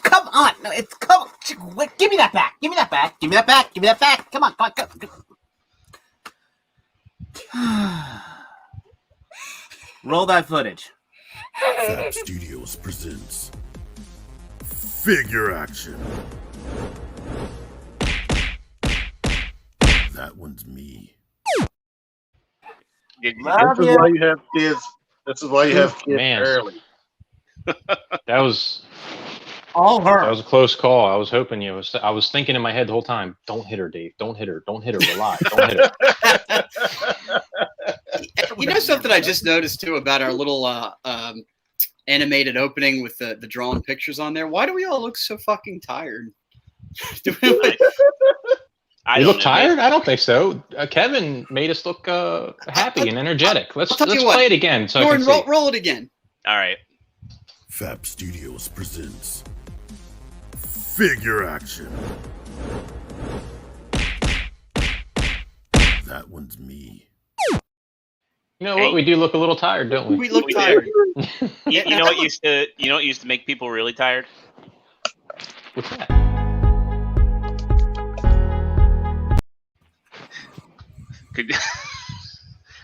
Come on. No, it's come. Wait, give me that back. Give me that back. Give me that back. Give me that back. Come on. Come on. Roll that footage. Fab Studios presents Figure Action. That one's me. This is why you have kids. This is why you have kids early. That was all her. That was a close call. I was hoping I was thinking in my head the whole time. Don't hit her, Dave. Don't hit her. Don't hit her. We're live. Don't hit her. You know something I just noticed too about our little animated opening with the drawn pictures on there? Why do we all look so fucking tired? You look tired? I don't think so. Kevin made us look happy and energetic. Let's play it again. So Jordan, roll it again. All right. Fab Studios presents Figure Action. That one's me. You know what? We do look a little tired, don't we? We look tired. You know what used to make people really tired? What's that?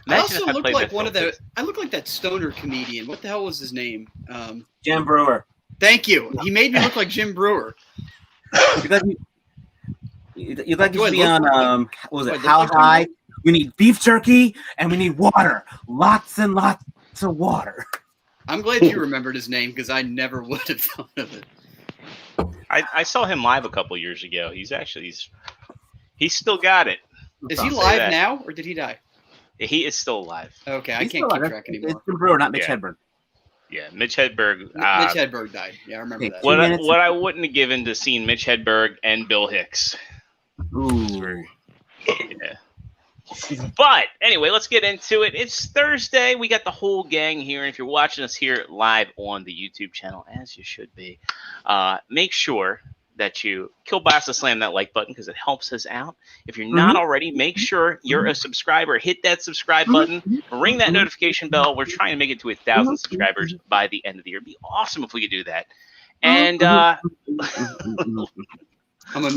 I also look like one of the. I look like that stoner comedian. What the hell was his name? Jim Brewer. Thank you. He made me look like Jim Brewer. You'd like to be on what was it? How High? We need beef jerky and we need water. Lots and lots of water. I'm glad you remembered his name because I never would have thought of it. I saw him live a couple years ago. He's still got it. Is he live now or did he die? He is still alive. Okay, I can't keep track anymore. It's Jim Brewer, not Mitch Hedberg. Yeah, Mitch Hedberg. Mitch Hedberg died. Yeah, I remember that. What I wouldn't have given to seeing Mitch Hedberg and Bill Hicks. Ooh. Yeah. But anyway, let's get into it. It's Thursday. We got the whole gang here. And if you're watching us here live on the YouTube channel, as you should be, make sure that you kill Bach to slam that like button because it helps us out. If you're not already, make sure you're a subscriber. Hit that subscribe button. Ring that notification bell. We're trying to make it to 1,000 subscribers by the end of the year. It'd be awesome if we could do that. And I'm a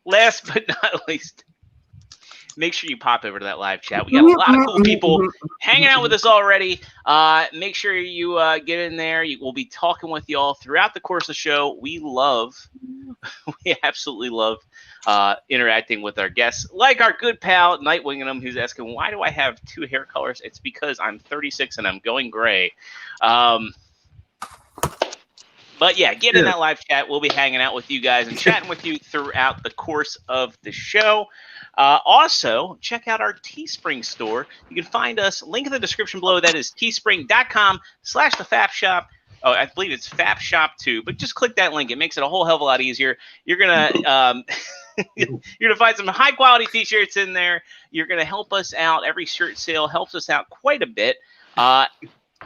last but not least, make sure you pop over to that live chat. We got a lot of cool people hanging out with us already. Make sure you get in there. We'll be talking with y'all throughout the course of the show. We absolutely love interacting with our guests, like our good pal Nightwing and him, who's asking, why do I have two hair colors? It's because I'm 36 and I'm going gray. But yeah, get in that live chat. We'll be hanging out with you guys and chatting with you throughout the course of the show. Also, check out our Teespring store. You can find us, link in the description below. That is teespring.com/thefapshop. Oh, I believe it's Fap Shop 2, but just click that link. It makes it a whole hell of a lot easier. You're gonna you're gonna find some high quality t-shirts in there. You're gonna help us out. Every shirt sale helps us out quite a bit.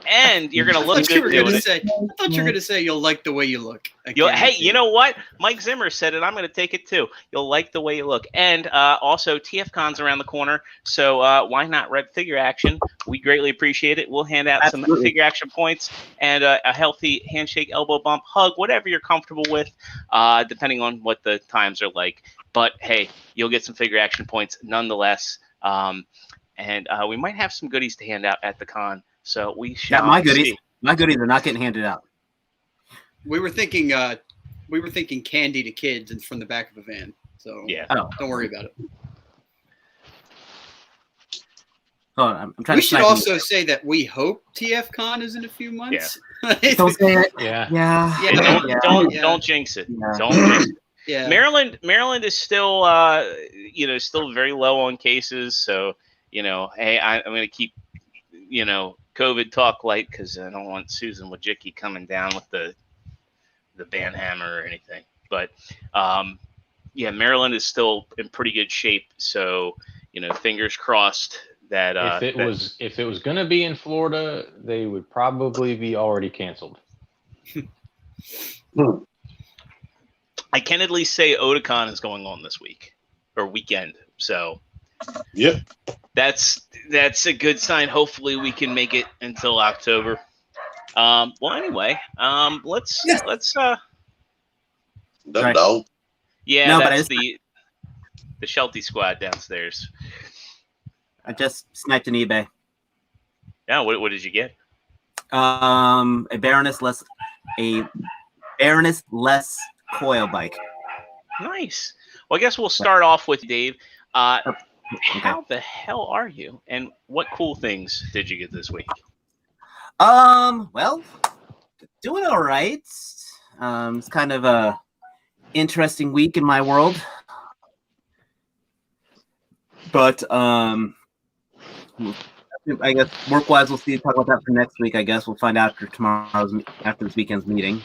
And you're going to look good doing it. I thought you were going to say you'll like the way you look. Hey, you know what? Mike Zimmer said it. I'm going to take it too. You'll like the way you look. And also, TFCon's around the corner. So why not Red Figure Action? We greatly appreciate it. We'll hand out some figure action points and a healthy handshake, elbow bump, hug, whatever you're comfortable with, depending on what the times are like. But, hey, you'll get some figure action points nonetheless. And we might have some goodies to hand out at the con. So we shall my goodies. See. My goodies are not getting handed out. We were thinking candy to kids and from the back of a van. So yeah, don't worry about it. Hold on, I'm trying we to should also say that we hope TFCon is in a few months. Yeah. Don't say it. Don't jinx it. Yeah. Don't jinx it. Yeah. Maryland is still still very low on cases. So hey, I'm going to keep COVID talk light because I don't want Susan Wojcicki coming down with the band hammer or anything. But Maryland is still in pretty good shape. So fingers crossed that if it was going to be in Florida, they would probably be already canceled. I can at least say Otakon is going on this week or weekend. So yep. That's a good sign. Hopefully we can make it until October. Well, anyway, let's Right. No. Yeah, No, but that's the Shelty squad downstairs. I just sniped an eBay. Yeah, what did you get? A Baroness less coil bike. Nice. Well, I guess we'll start off with Dave. Okay. How the hell are you? And what cool things did you get this week? Well, doing all right. It's kind of a interesting week in my world. But I guess work-wise, we'll see. Talk about that for next week. I guess we'll find out after this weekend's meeting.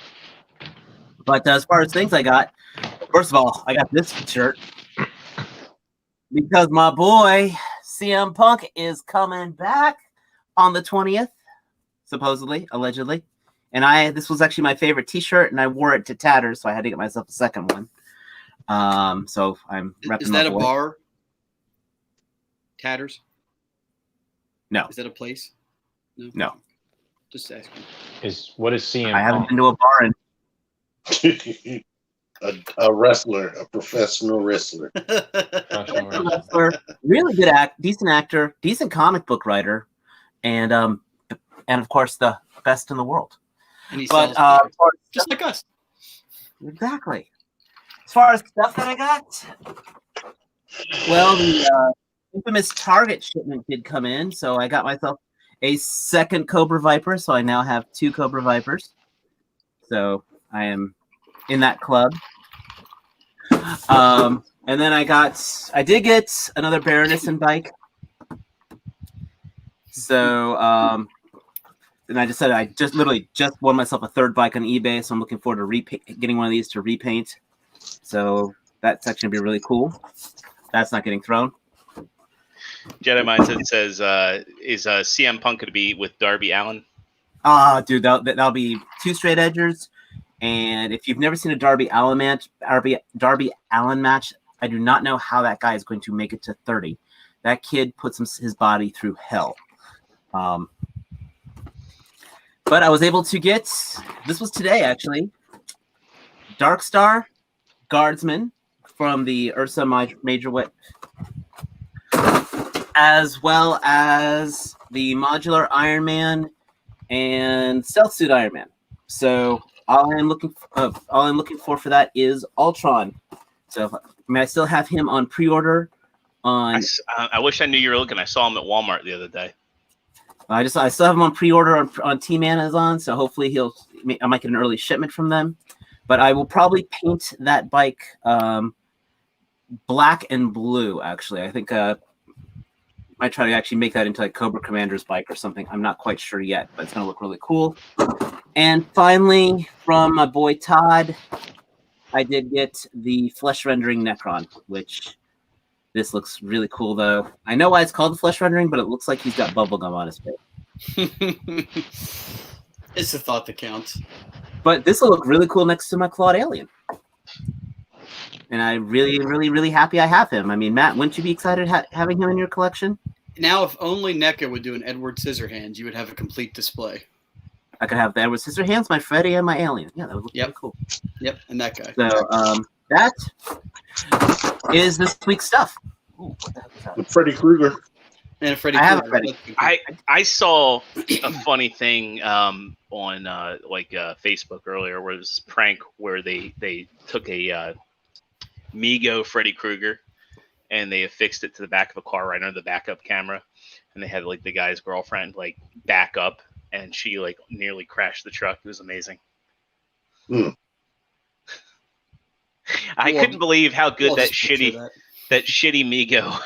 But as far as things I got, first of all, I got this shirt because my boy CM Punk is coming back on the 20th, supposedly, allegedly. And this was actually my favorite T-shirt, and I wore it to tatters, so I had to get myself a second one. So I'm repping. Is that my a boy. bar? Tatters? No. Is that a place? No. Just asking. What is CM? I haven't been to a bar in a wrestler, a professional wrestler. wrestler, really good decent actor, decent comic book writer, and of course the best in the world. And he But sells just like us. Exactly. As far as stuff that I got, well, the infamous Target shipment did come in, so I got myself a second Cobra Viper, so I now have 2 Cobra Vipers. So I am in that club. And then I did get another Baroness and bike. So and I just said I just won myself a third bike on eBay, so I'm looking forward to getting one of these to repaint. So that's actually gonna be really cool. That's not getting thrown. Jedi Mindset says, is CM Punk going to be with Darby Allin? Dude, that'll be 2 straight edgers. And if you've never seen a Darby Allin match, I do not know how that guy is going to make it to 30. That kid puts his body through hell. But I was able to get, this was today actually, Darkstar Guardsman from the Ursa Major Wit, as well as the modular Iron Man and Stealth Suit Iron Man. So all I'm looking for that is Ultron. So I still have him on pre-order. I wish I knew you were looking. I saw him at Walmart the other day. I still have him on pre-order on Team Amazon. So hopefully I might get an early shipment from them. But I will probably paint that bike black and blue. Actually, I think. Might try to actually make that into like Cobra Commander's bike or something. I'm not quite sure yet, but it's going to look really cool. And finally, from my boy Todd, I did get the flesh rendering Necron, which this looks really cool, though. I know why it's called the flesh rendering, but it looks like he's got bubblegum on his face. It's the thought that counts. But this will look really cool next to my Clawed Alien. And I'm really, really, really happy I have him. I mean, Matt, wouldn't you be excited having him in your collection? Now, if only NECA would do an Edward Scissorhands, you would have a complete display. I could have the Edward Scissorhands, my Freddy, and my Alien. Yeah, that would look really cool. Yep, and that guy. So that is this week's stuff. Ooh, what the heck is that? With Freddy Krueger. And Freddy I have Krueger. Freddy. I saw a funny thing on Facebook earlier, where it was this prank where they took a Mego Freddy Krueger and they affixed it to the back of a car right under the backup camera, and they had like the guy's girlfriend like back up, and she like nearly crashed the truck. It was amazing. I couldn't believe how good that shitty Mego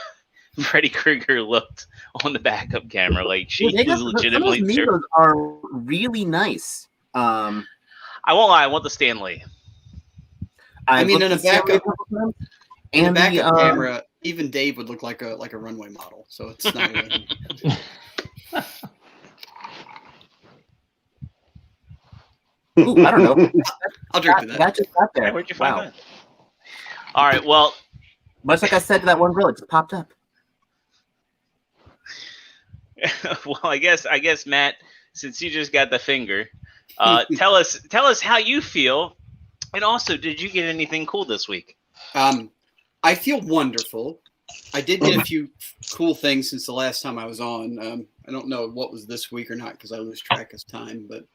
Freddy Krueger looked on the backup camera. Like she was legitimately. Those Megos are really nice. I won't lie. I want the Stanley. I mean, in a backup camera, even Dave would look like a runway model. So it's not really. Ooh, I don't know. I'll drink to that. That just got there. Hey, where'd you find that? All right. Well, much like I said to that one girl, it just popped up. Well, I guess Matt, since you just got the finger, tell us how you feel And also, did you get anything cool this week? I feel wonderful. I did get a few cool things since the last time I was on. I don't know what was this week or not because I lose track of time. But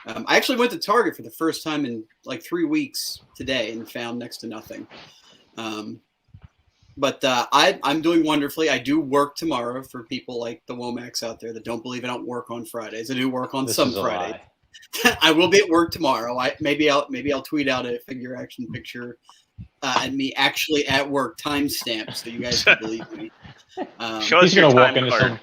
I actually went to Target for the first time in like 3 weeks today and found next to nothing. But I'm doing wonderfully. I do work tomorrow for people like the Womacs out there that don't believe I don't work on Fridays. I do work on some Fridays. I will be at work tomorrow. Maybe I'll tweet out a figure action picture and me actually at work timestamp so you guys can believe me. Show us your time card.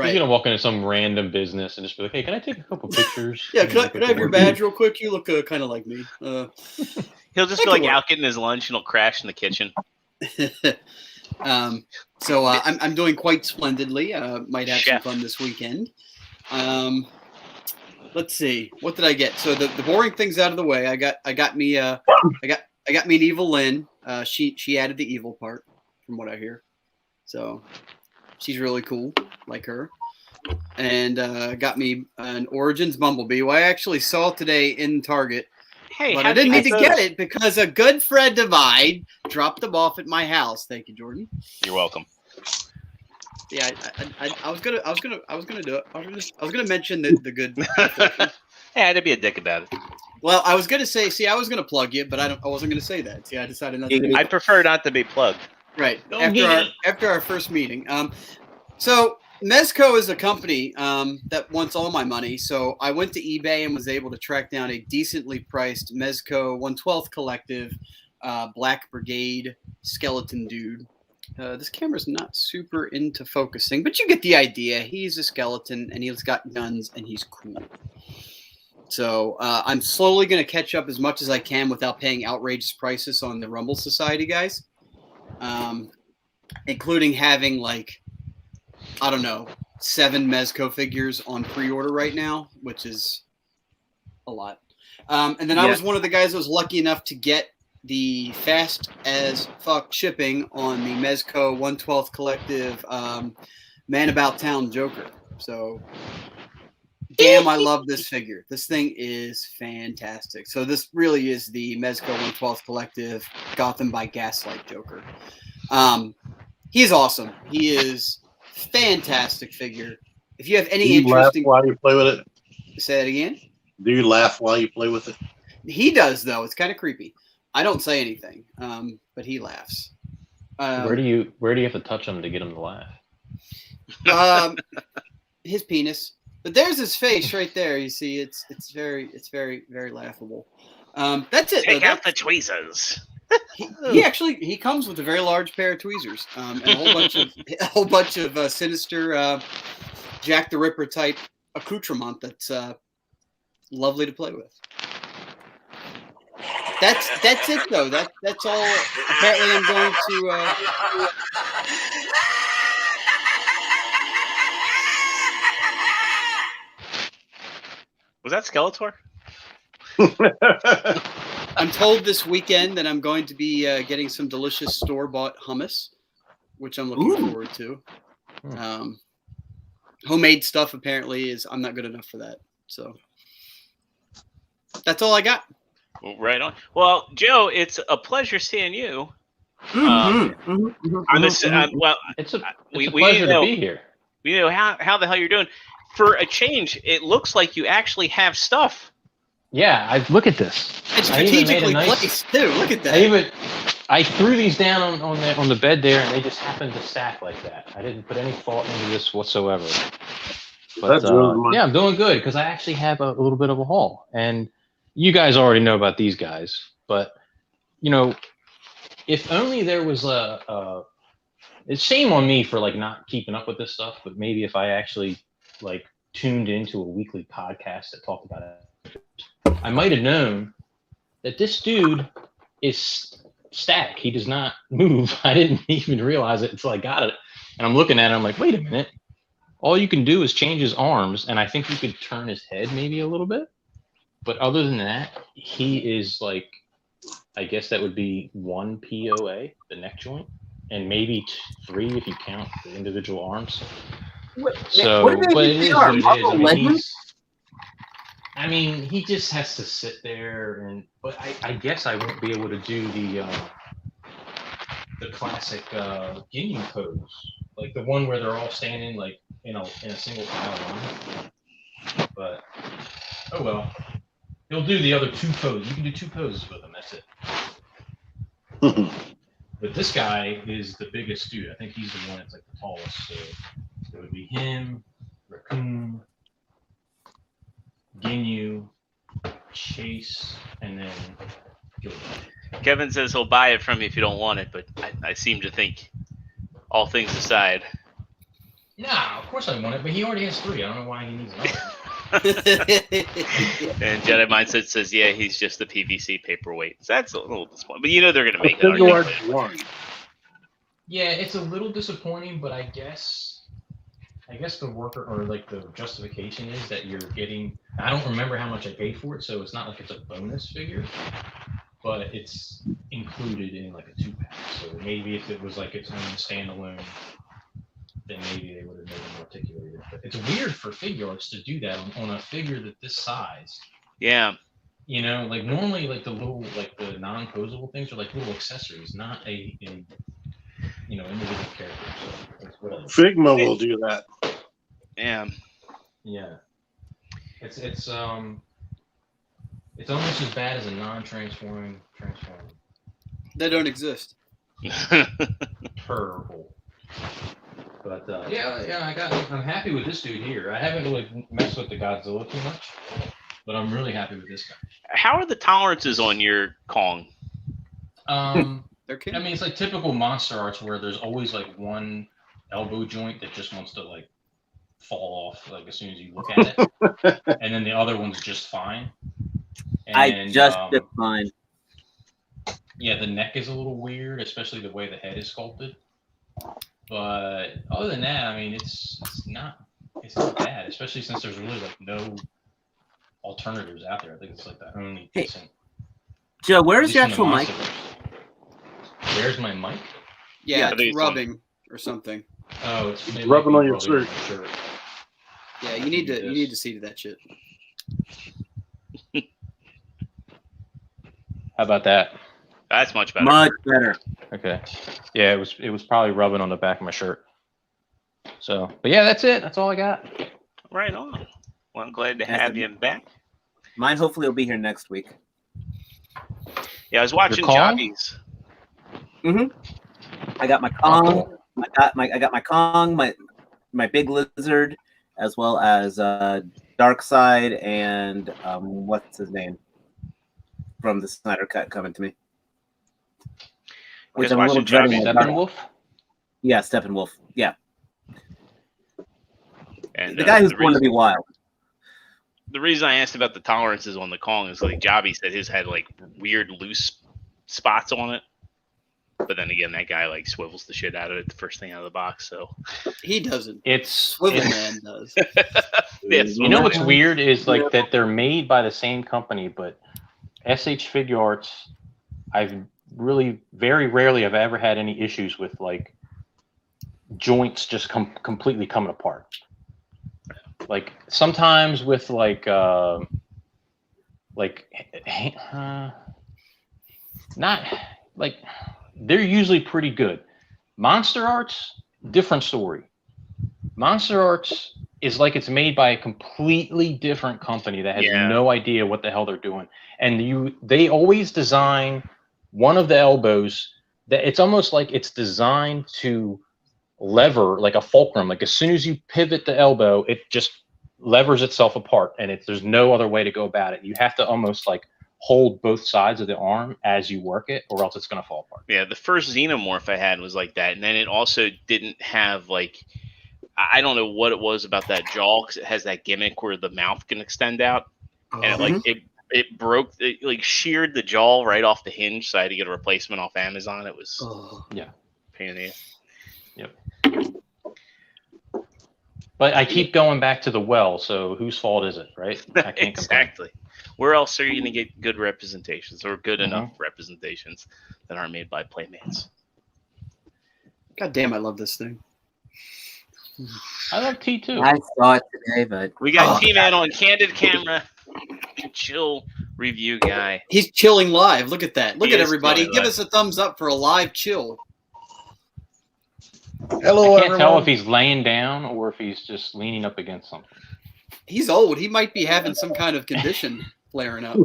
He's gonna walk into some random business and just be like, "Hey, can I take a couple pictures?" Yeah, can I have your badge real quick? You look kind of like me. He'll just be like out getting his lunch and he'll crash in the kitchen. So I'm doing quite splendidly. Might have some fun this weekend. Let's see, what did I get? So the boring things out of the way. I got me an Evil Lynn. She added the evil part, from what I hear. So she's really cool, like her. And got me an Origins Bumblebee. Well, I actually saw it today in Target. Hey, but I didn't need to get it because a good Fred Divide dropped them off at my house. Thank you, Jordan. You're welcome. Yeah, I was gonna do it. I was gonna mention the good. Hey, I had to be a dick about it. Well, I was gonna say, I was gonna plug you, but I wasn't gonna say that. See, I decided not to. I prefer not to be plugged. Right after our first meeting. So Mezco is a company that wants all my money. So I went to eBay and was able to track down a decently priced Mezco 1/12 collective Black Brigade skeleton dude. This camera's not super into focusing, but you get the idea. He's a skeleton and he's got guns and he's cool. So I'm slowly going to catch up as much as I can without paying outrageous prices on the Rumble Society guys, including having like, I don't know, 7 Mezco figures on pre-order right now, which is a lot. And then I was one of the guys that was lucky enough to get the fast as fuck shipping on the Mezco 1/12 collective Man About Town Joker. So damn, I love this figure. This thing is fantastic. So this really is the Mezco 1/12 collective Gotham by Gaslight Joker. He's awesome. He is fantastic figure. If you have any interesting, laugh while you play with it. Say that again. Do you laugh while you play with it? He does though. It's kind of creepy. I don't say anything, but he laughs. Where do you have to touch him to get him to laugh? His penis. But there's his face right there. You see, it's very very laughable. That's it. Take out the tweezers. He comes with a very large pair of tweezers and a whole bunch of sinister Jack the Ripper type accoutrement that's lovely to play with. That's it though. That's all. Apparently, I'm going to. Was that Skeletor? I'm told this weekend that I'm going to be getting some delicious store-bought hummus, which I'm looking forward to. Homemade stuff apparently I'm not good enough for that. So that's all I got. Right on. Well, Joe, it's a pleasure seeing you. It's a pleasure to be here. We know how the hell you're doing. For a change, it looks like you actually have stuff. Yeah, look at this. It's strategically placed too. Look at that. I threw these down on the bed there, and they just happened to stack like that. I didn't put any thought into this whatsoever. But yeah, I'm doing good because I actually have a little bit of a haul, and you guys already know about these guys. But if only there was it's shame on me for like not keeping up with this stuff. But maybe if I actually like tuned into a weekly podcast that talked about it, I might have known that this dude is static. He does not move. I didn't even realize it until I got it. And I'm looking at it, I'm like, wait a minute. All you can do is change his arms, and I think you could turn his head maybe a little bit. But other than that, he is like, I guess that would be 1 POA, the neck joint, and maybe 3 if you count the individual arms. So, but it is what it is. I mean, I mean, he just has to sit there, but I guess I won't be able to do the classic Ginyu pose, like the one where they're all standing like in a single file line. But oh well, he'll do the other 2 poses. You can do 2 poses with him. That's it. But this guy is the biggest dude. I think he's the one that's like the tallest. So it would be him, Raccoon, Ginyu, Chase, and then Gilbert. Kevin says he'll buy it from you if you don't want it, but I seem to think, all things aside. Nah, of course I want it, but he already has 3. I don't know why he needs another. And Jedi Mindset says, yeah, he's just the PVC paperweight. So that's a little disappointing. But they're going to make Figure it. Arts 1. Yeah, it's a little disappointing, but I guess the worker or like the justification is that you're getting. I don't remember how much I paid for it, so it's not like it's a bonus figure, but it's included in like a 2-pack. So maybe if it was like its own standalone, then maybe they would have made it more articulated. But it's weird for Figure Arts to do that on a figure that this size. Yeah. You know, like normally, like the little, like the non-posable things are like little accessories, not a individual character. So it's whatever. Figma will do that. Yeah. Yeah. It's almost as bad as a non-transforming transformer. They don't exist. Terrible. But I'm happy with this dude here. I haven't really messed with the Godzilla too much, but I'm really happy with this guy. How are the tolerances on your Kong? They're I mean, it's like typical Monster Arts where there's always like one elbow joint that just wants to like fall off like as soon as you look at it, and then the other one's just fine. And, I just did fine. Yeah, the neck is a little weird, especially the way the head is sculpted. But other than that, I mean, it's not bad, especially since there's really like no alternatives out there. I think it's like the only decent. Joe, where's your actual mic? Where's my mic? Yeah, it's rubbing or something. Oh, it's rubbing on your shirt. Yeah, you need to see to that shit. How about that? That's much better. Much better. Okay. Yeah, it was probably rubbing on the back of my shirt. So, but yeah, that's it. That's all I got. Right on. Well, I'm glad to have you back. Mine hopefully will be here next week. Yeah, I was watching Jobbies. I got my Kong. I got my Kong, my big lizard, as well as Darkseid and what's his name from the Snyder Cut coming to me. Which I'm a little dreading. Steppenwolf? Yeah, Steppenwolf. Yeah. And the guy who's born to be wild. The reason I asked about the tolerances on the Kong is like Jobby said his had like weird loose spots on it. But then again, that guy like swivels the shit out of it the first thing out of the box. So he doesn't. Swivel Man does. Yes, you know what's weird is like that they're made by the same company, but SH Figure Arts, I've really very rarely have I ever had any issues with like joints just completely coming apart. Like sometimes with not like they're usually pretty good. Monster Arts, different story. Monster Arts is like it's made by a completely different company that has no idea what the hell they're doing. And they always design one of the elbows that it's almost like it's designed to lever like a fulcrum. Like as soon as you pivot the elbow, it just levers itself apart, and there's no other way to go about it. You have to almost like hold both sides of the arm as you work it, or else it's going to fall apart. Yeah, the first Xenomorph I had was like that, and then it also didn't have like, I don't know what it was about that jaw, because it has that gimmick where the mouth can extend out, and it broke, it like sheared the jaw right off the hinge, so I had to get a replacement off Amazon. It was pain in the ass. Yep. But I keep going back to the well, so whose fault is it, right? I can't exactly. Where else are you going to get good representations or good enough representations that aren't made by Playmates? God damn, I love this thing. I love T2. I saw it today, but we got T-Man on candid camera. chill review guy. He's chilling live. Look at that. Look He at is everybody. chilling Give live. us a thumbs up for a live chill. Hello, I can't tell everyone. if he's laying down or if he's just leaning up against something. He's old. He might be having some kind of condition flaring up.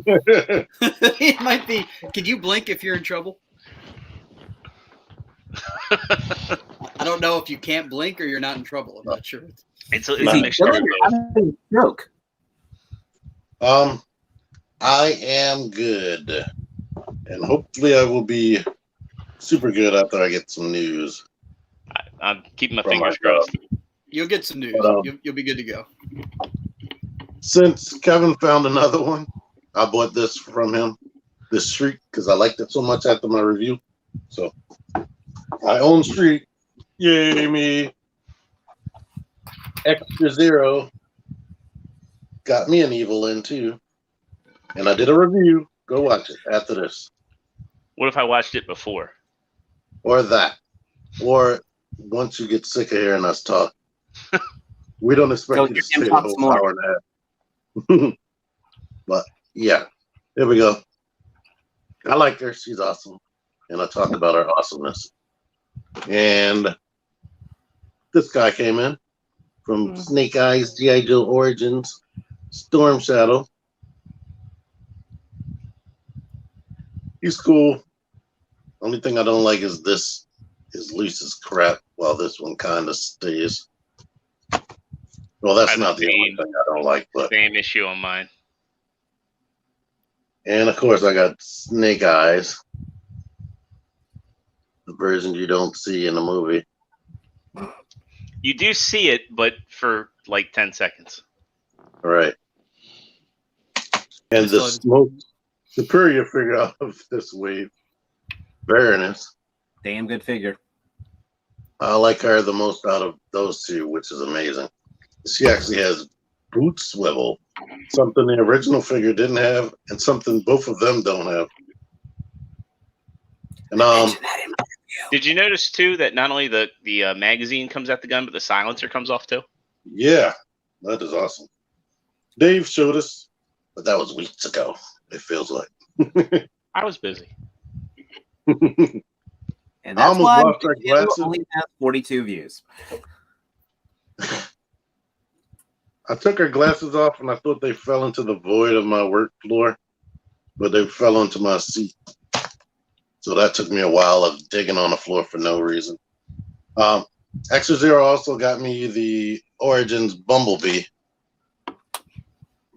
He might be. Can you blink if you're in trouble? I don't know if you can't blink or you're not in trouble. I'm not sure. It's Is a he mixture of chilling or both. having a stroke? I am good, and hopefully, I will be super good after I get some news. I'm keeping my From fingers my crossed. You'll get some news. You'll be good to go. Since Kevin found another one, I bought this from him, this Streak, because I liked it so much after my review. So I own Streak. Yay me! ExtraZero got me an Evil in too, and I did a review. Go watch it after this, What if I watched it before? or that, or once you get sick of hearing us talk. We don't expect Go you to hear him stay the talk whole some more. hour and a half. But yeah, here we go. I like her. She's awesome. And I talked about her awesomeness. And this guy came in from Snake Eyes, G.I. Joe Origins, Storm Shadow. He's cool. Only thing I don't like is this is loose as crap, while this one kind of stays. Well, that's not the only thing I don't like, but Same issue on mine. and of course I got Snake Eyes, the version you don't see in the movie. You do see it, but for like 10 seconds. All right. And the most superior figure out of this wave, Baroness. Damn good figure. I like her the most out of those two, which is amazing. She actually has boot swivel, something the original figure didn't have, and something both of them don't have. And Did you notice too that not only the magazine comes at the gun, but the silencer comes off too? yeah, that is awesome. Dave showed us, but that was weeks ago. It feels like. I was busy. And that's almost why lost our video glasses. only has 42 views. I took her glasses off and I thought they fell into the void of my work floor, but they fell onto my seat. So that took me a while of digging on the floor for no reason. ExtraZero also got me the Origins Bumblebee.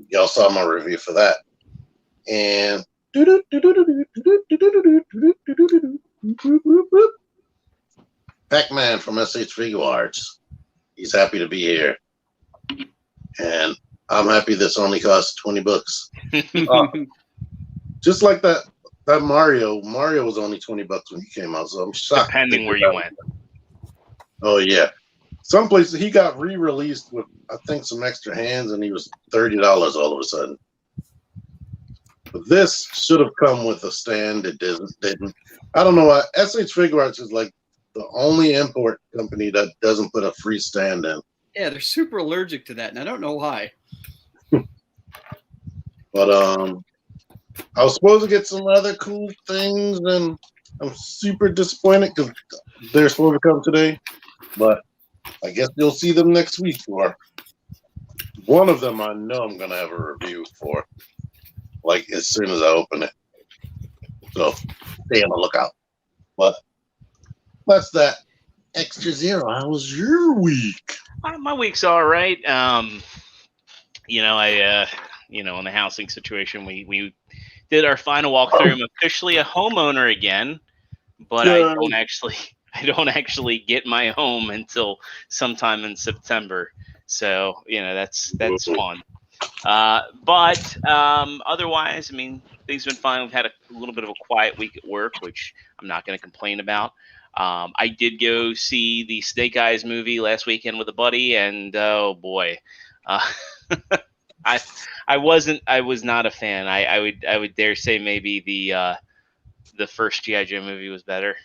Y'all saw my review for that. And Pac-Man from SH Figure Arts. He's happy to be here. And I'm happy this only costs $20. Just like that Mario was only $20 when he came out, so I'm shocked. Depending where you went. Oh yeah. Some places he got re-released with I think some extra hands and he was $30 all of a sudden. But this should have come with a stand. It didn't. I don't know why. SH Figure Arts is like the only import company that doesn't put a free stand in. Yeah, they're super allergic to that, and I don't know why. But I was supposed to get some other cool things, and I'm super disappointed because they're supposed to come today. But I guess you'll see them next week. Or one of them I know I'm going to have a review for, like as soon as I open it. So stay on the lookout. But that's that. ExtraZero, how was your week? My week's all right. You know, in the housing situation, we did our final walkthrough. I'm officially a homeowner again, but I don't actually get my home until sometime in September. So, that's fun. But otherwise, I mean, things have been fine. We've had a little bit of a quiet week at work, which I'm not going to complain about. I did go see the Snake Eyes movie last weekend with a buddy, and oh boy, I was not a fan. I would dare say maybe the first G.I. Joe movie was better.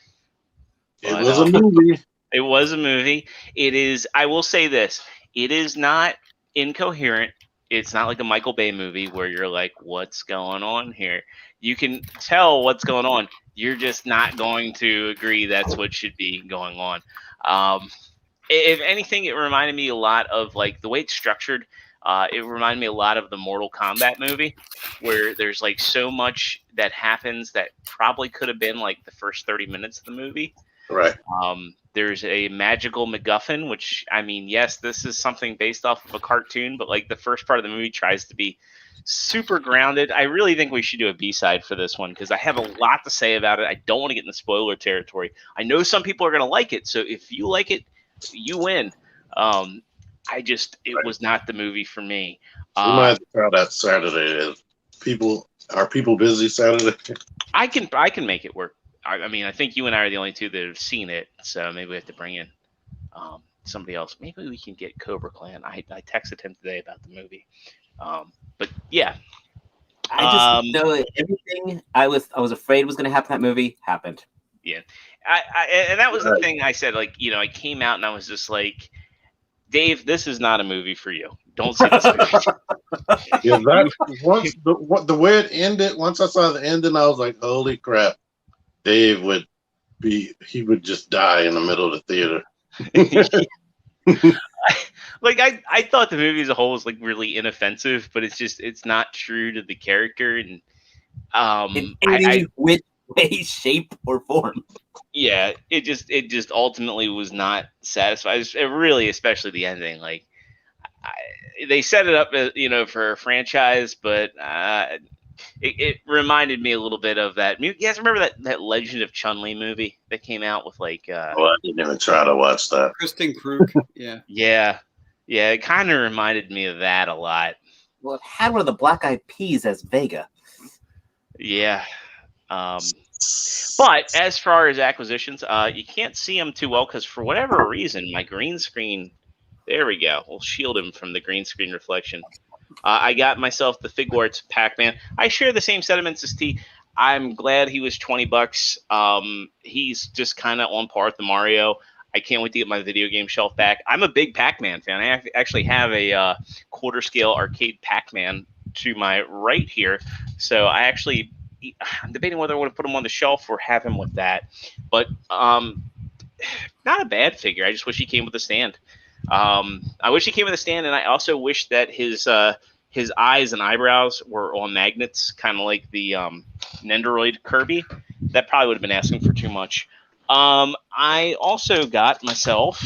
It was a movie. It was a movie. It is. I will say this: it is not incoherent. It's not like a Michael Bay movie where you're like, what's going on here? You can tell what's going on. You're just not going to agree that's what should be going on. If anything, it reminded me a lot of like the way it's structured. It reminded me a lot of the Mortal Kombat movie, where there's like so much that happens that probably could have been like the first 30 minutes of the movie. Right. There's a magical MacGuffin, which, I mean, yes, this is something based off of a cartoon, but like the first part of the movie tries to be super grounded. I really think we should do a B-side for this one because I have a lot to say about it. I don't want to get in the spoiler territory. I know some people are going to like it, so if you like it, you win. It was not the movie for me. We might have to try that Saturday. Are people busy Saturday? I can make it work. I mean, I think you and I are the only two that have seen it, so maybe we have to bring in somebody else. Maybe we can get Cobra Clan. I texted him today about the movie, but yeah. I just know that everything I was afraid was going to happen in that movie happened. Yeah, and that was the thing I said. Like, you know, I came out and I was just like, Dave, this is not a movie for you. Don't see this movie. Yeah, once the way it ended. Once I saw the ending, I was like, holy crap. Dave would just die in the middle of the theater. I thought the movie as a whole was like really inoffensive, but it's not true to the character, and in any way, shape, or form. Yeah, it just ultimately was not satisfied. Really, especially the ending. Like, they set it up, you know, for a franchise, but it reminded me a little bit of that. You guys remember that Legend of Chun-Li movie that came out with like? I didn't even try to watch that. Kristen Krug. Yeah. Yeah. It kind of reminded me of that a lot. Well, it had one of the Black Eyed Peas as Vega. Yeah. But as far as acquisitions, you can't see them too well because for whatever reason, my green screen. There we go. We'll shield him from the green screen reflection. I got myself the Figuarts Pac-Man. I share the same sentiments as T. I'm glad he was $20. He's just kind of on par with the Mario. I can't wait to get my video game shelf back. I'm a big Pac-Man fan. I actually have a quarter scale arcade Pac-Man to my right here. So I'm debating whether I want to put him on the shelf or have him with that. But not a bad figure. I just wish he came with a stand. I wish he came with a stand, and I also wish that his eyes and eyebrows were on magnets, kind of like the Nendoroid Kirby. That probably would have been asking for too much. I also got myself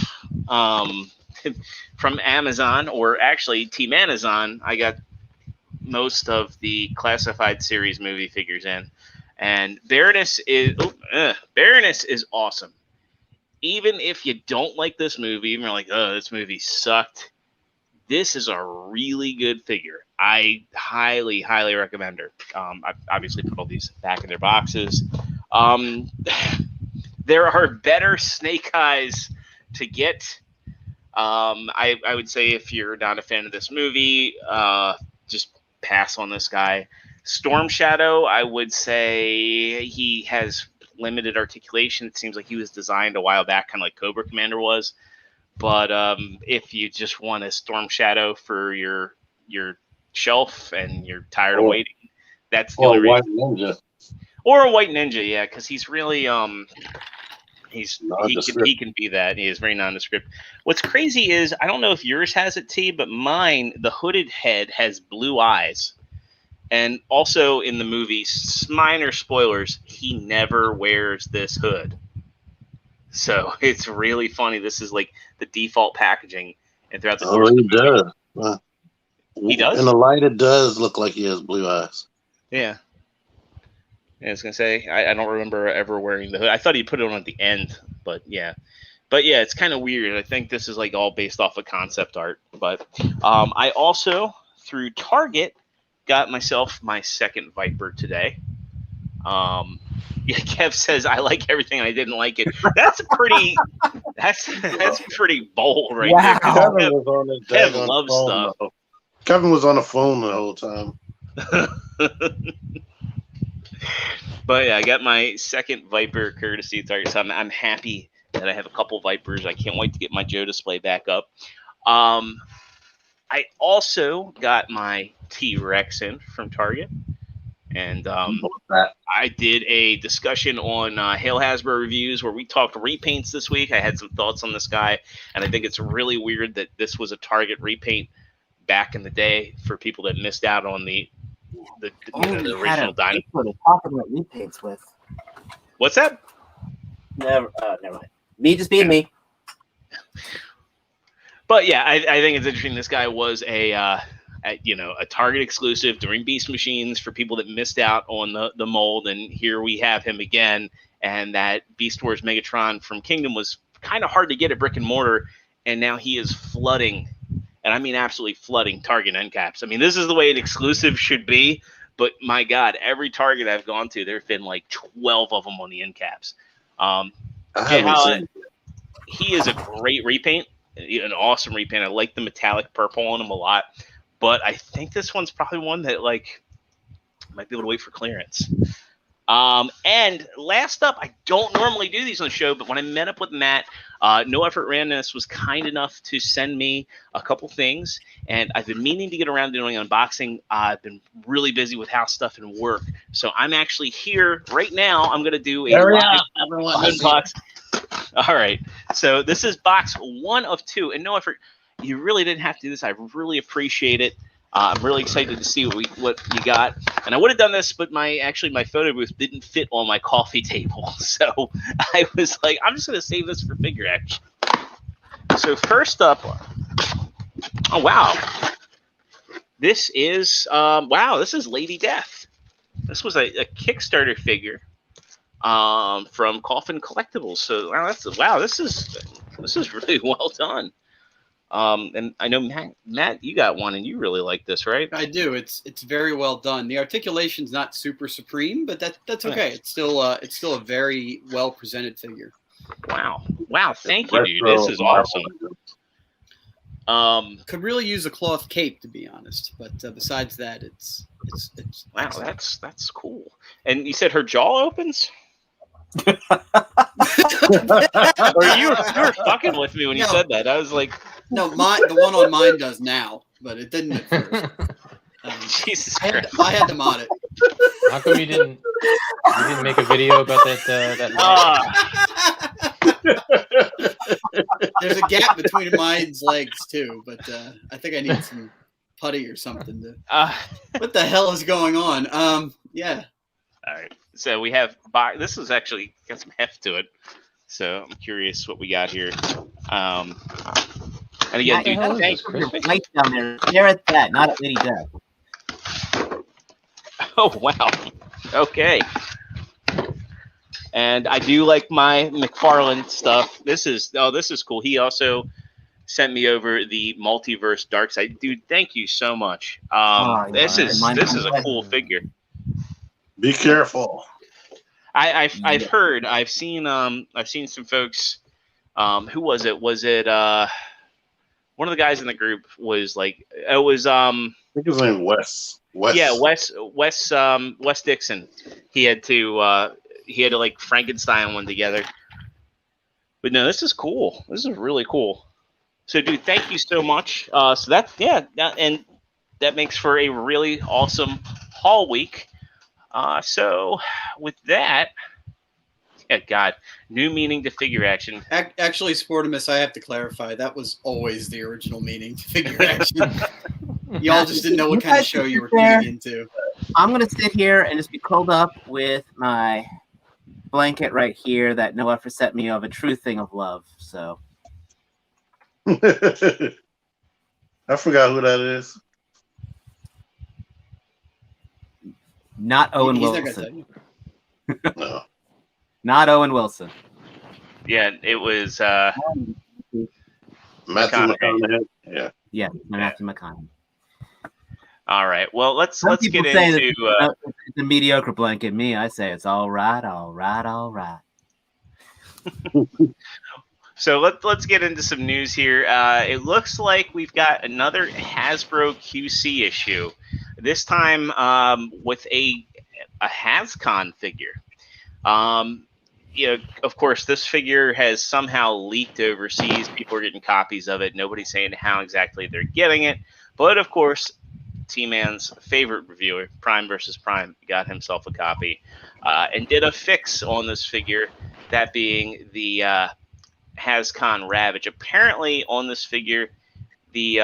from Amazon, or actually Team Amazon, I got most of the Classified series movie figures in, and Baroness is awesome. Even if you don't like this movie, even you're like, oh, this movie sucked, this is a really good figure. I highly, highly recommend her. I've obviously put all these back in their boxes. There are better Snake Eyes to get. I would say if you're not a fan of this movie, just pass on this guy. Storm Shadow, I would say he has limited articulation. It seems like he was designed a while back, kind of like Cobra Commander was. But if you just want a Storm Shadow for your shelf and you're tired of waiting, that's the only White reason. Ninja. Or a White Ninja, yeah, because he's really he can be that. He is very nondescript. What's crazy is, I don't know if yours has it, T, but mine, the hooded head has blue eyes. And also in the movie, minor spoilers, he never wears this hood. So it's really funny. This is like the default packaging. And throughout the course, he does. He does? In the light, it does look like he has blue eyes. Yeah. I was going to say, I don't remember ever wearing the hood. I thought he put it on at the end, but yeah. But yeah, it's kind of weird. I think this is like all based off of concept art. But I also, through Target, got myself my second Viper today. Yeah, Kev says, I like everything. I didn't like it. That's pretty bold right there. Kevin was on the Kev loves phone, stuff. Kevin was on the phone the whole time. But yeah, I got my second Viper courtesy of Target. So I'm happy that I have a couple Vipers. I can't wait to get my Joe display back up. I also got my T-Rex in from Target. And I did a discussion on Hail Hasbro Reviews where we talked repaints this week. I had some thoughts on this guy, and I think it's really weird that this was a Target repaint back in the day for people that missed out on the original Dynamo. Talking about repaints with. What's that? Never mind. Me just being me. But yeah, I think it's interesting. This guy was a Target exclusive during Beast Machines for people that missed out on the mold, and here we have him again. And that Beast Wars Megatron from Kingdom was kind of hard to get at brick and mortar, and now he is flooding, and I mean absolutely flooding Target end caps. I mean, this is the way an exclusive should be, but my God, every Target I've gone to, there have been like 12 of them on the end caps. He is a great repaint, an awesome repaint. I like the metallic purple on him a lot. But I think this one's probably one that might be able to wait for clearance. And last up, I don't normally do these on the show, but when I met up with Matt, No Effort Randomness was kind enough to send me a couple things, and I've been meaning to get around to doing unboxing. I've been really busy with house stuff and work, so I'm actually here right now. I'm going to do a unbox. All right, so this is box 1 of 2, and No Effort. You really didn't have to do this. I really appreciate it. I'm really excited to see what you got. And I would have done this, but my photo booth didn't fit on my coffee table. So I was like, I'm just going to save this for figure action. So first up, oh, wow. This is Lady Death. This was a Kickstarter figure from Coffin Collectibles. So this is really well done. And I know Matt, you got one, and you really like this, right? I do. It's very well done. The articulation's not super supreme, but that's okay. It's still a very well presented figure. Wow! Thank you, dude. This is awesome. Could really use a cloth cape, to be honest. But besides that, it's wow. That's cool. And you said her jaw opens. Or you were fucking with me when you said that. I was like, no, the one on mine does now, but it didn't at first. Jesus Christ. I had to mod it. How come you didn't make a video about that? There's a gap between mine's legs too, but I think I need some putty or something to. What the hell is going on? Yeah. All right. So we have Bach. This has actually got some heft to it. So I'm curious what we got here. And again, dude, thanks for your lights down there. Stare at that, not at Lady Death. Oh wow. Okay. And I do like my McFarlane stuff. This is cool. He also sent me over the Multiverse Darkseid. Dude, thank you so much. This is a cool figure. Be careful. I've heard. I've seen some folks. Who was it? Was it one of the guys in the group was like it was I think his name Wes. Yeah, Wes Dixon. He had to like Frankenstein one together. But no, this is cool. This is really cool. So dude, thank you so much. So and that makes for a really awesome haul week. So with that, new meaning to figure action. Actually, Sportimus, I have to clarify. That was always the original meaning to figure action. Y'all just didn't know what kind of show you were tuning into. I'm going to sit here and just be curled up with my blanket right here that No Effort sent me of a true thing of love. So. I forgot who that is. Not Owen Wilson. No. Not Owen Wilson. Yeah, it was Matthew McConaughey. Yeah. Yeah, Matthew McConaughey. All right. Well, let's get into it's a mediocre blanket. Me, I say it's all right, all right, all right. So let's get into some news here. It looks like we've got another Hasbro QC issue. This time with a HasCon figure. of course, this figure has somehow leaked overseas. People are getting copies of it. Nobody's saying how exactly they're getting it. But, of course, T-Man's favorite reviewer, Prime vs. Prime, got himself a copy and did a fix on this figure, that being the Hascon Ravage. Apparently, on this figure, the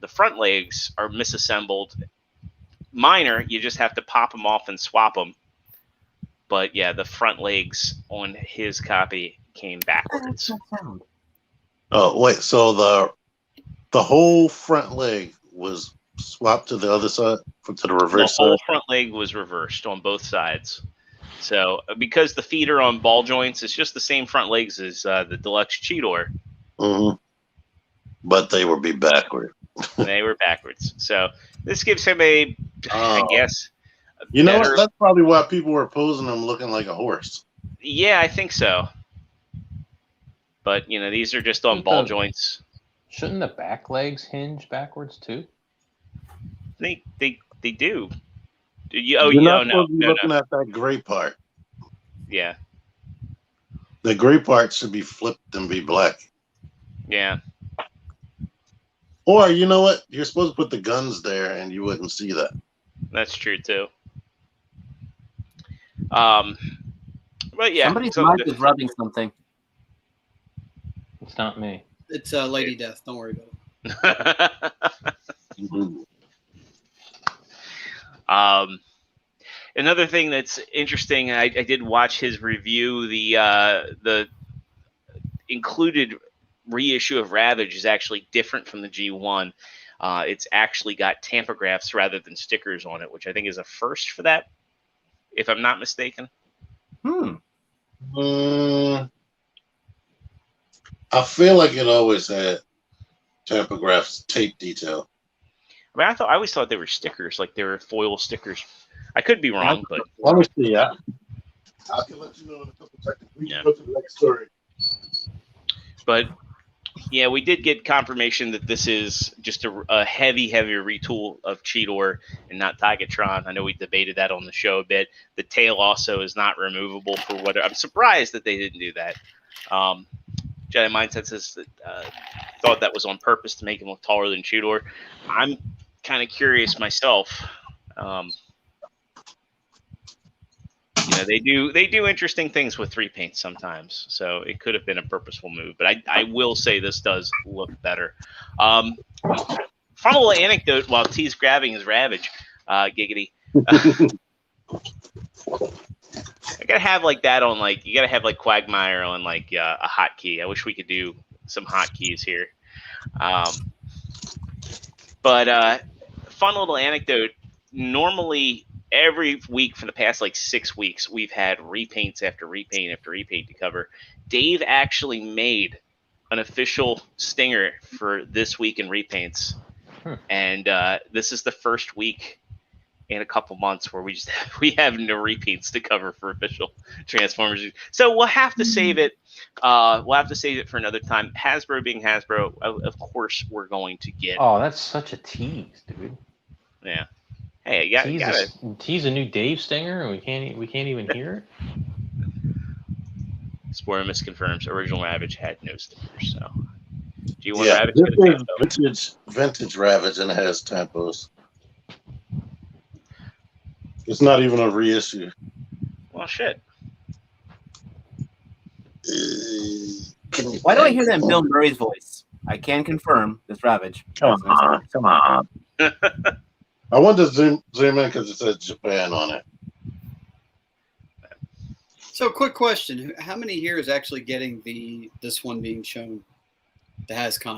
front legs are misassembled. Minor, you just have to pop them off and swap them. But yeah, the front legs on his copy came backwards. Oh wait, so the whole front leg was swapped to the other side, to the reverse The whole side? front leg was reversed on both sides. So because the feet are on ball joints, it's just the same front legs as the Deluxe Cheetor. Mm-hmm. But they would be backward. They were backwards. So this gives him I guess. You know what? That's probably why people were posing him looking like a horse. Yeah, I think so. But, these are just on ball joints. Shouldn't the back legs hinge backwards too? They do. You're not supposed to be looking at that gray part. Yeah. The gray part should be flipped and be black. Yeah. Or, you know what? You're supposed to put the guns there and you wouldn't see that. That's true, too. But yeah. Somebody's mic is rubbing something. It's not me. It's Lady Death. Don't worry about it. Another thing that's interesting, I did watch his review. The included reissue of Ravage is actually different from the G1. It's actually got tampografts rather than stickers on it, which I think is a first for that, if I'm not mistaken. I feel like it always had tampograph tape detail. I mean, I always thought they were stickers, like they were foil stickers. I could be wrong, but let me see. I can let you know in a couple seconds. We can go to the next story. But yeah, we did get confirmation that this is just a heavier retool of Cheetor and not Tigatron. I know we debated that on the show a bit. The tail also is not removable for what I'm surprised that they didn't do that. Jedi Mindset says that thought that was on purpose to make him look taller than Cheetor. I'm kind of curious myself. They do interesting things with repaints sometimes, so it could have been a purposeful move. But I will say this does look better. Fun little anecdote while T's grabbing his Ravage, giggity. I gotta have like that on you gotta have like Quagmire on a hotkey. I wish we could do some hotkeys here. But fun little anecdote. Normally, every week for the past 6 weeks, we've had repaints after repaint after repaint to cover. Dave actually made an official stinger for this week in repaints, and this is the first week in a couple months where we have no repaints to cover for official Transformers. So we'll have to save it. We'll have to save it for another time. Hasbro being Hasbro, of course, we're going to get. Oh, that's such a tease, dude. Yeah. Hey, you gotta tease a new Dave stinger, and we can't even hear it. Sporamus confirms original Ravage had no stickers. So, do you want Yeah, Ravage? this is vintage Ravage and it has tampos. It's not even a reissue. Well, shit. Why do I hear that in Bill Murray's voice? I can confirm this Ravage. Come on. I want to zoom in because it says Japan on it. So, quick question: how many here is actually getting this one being shown? The Hascon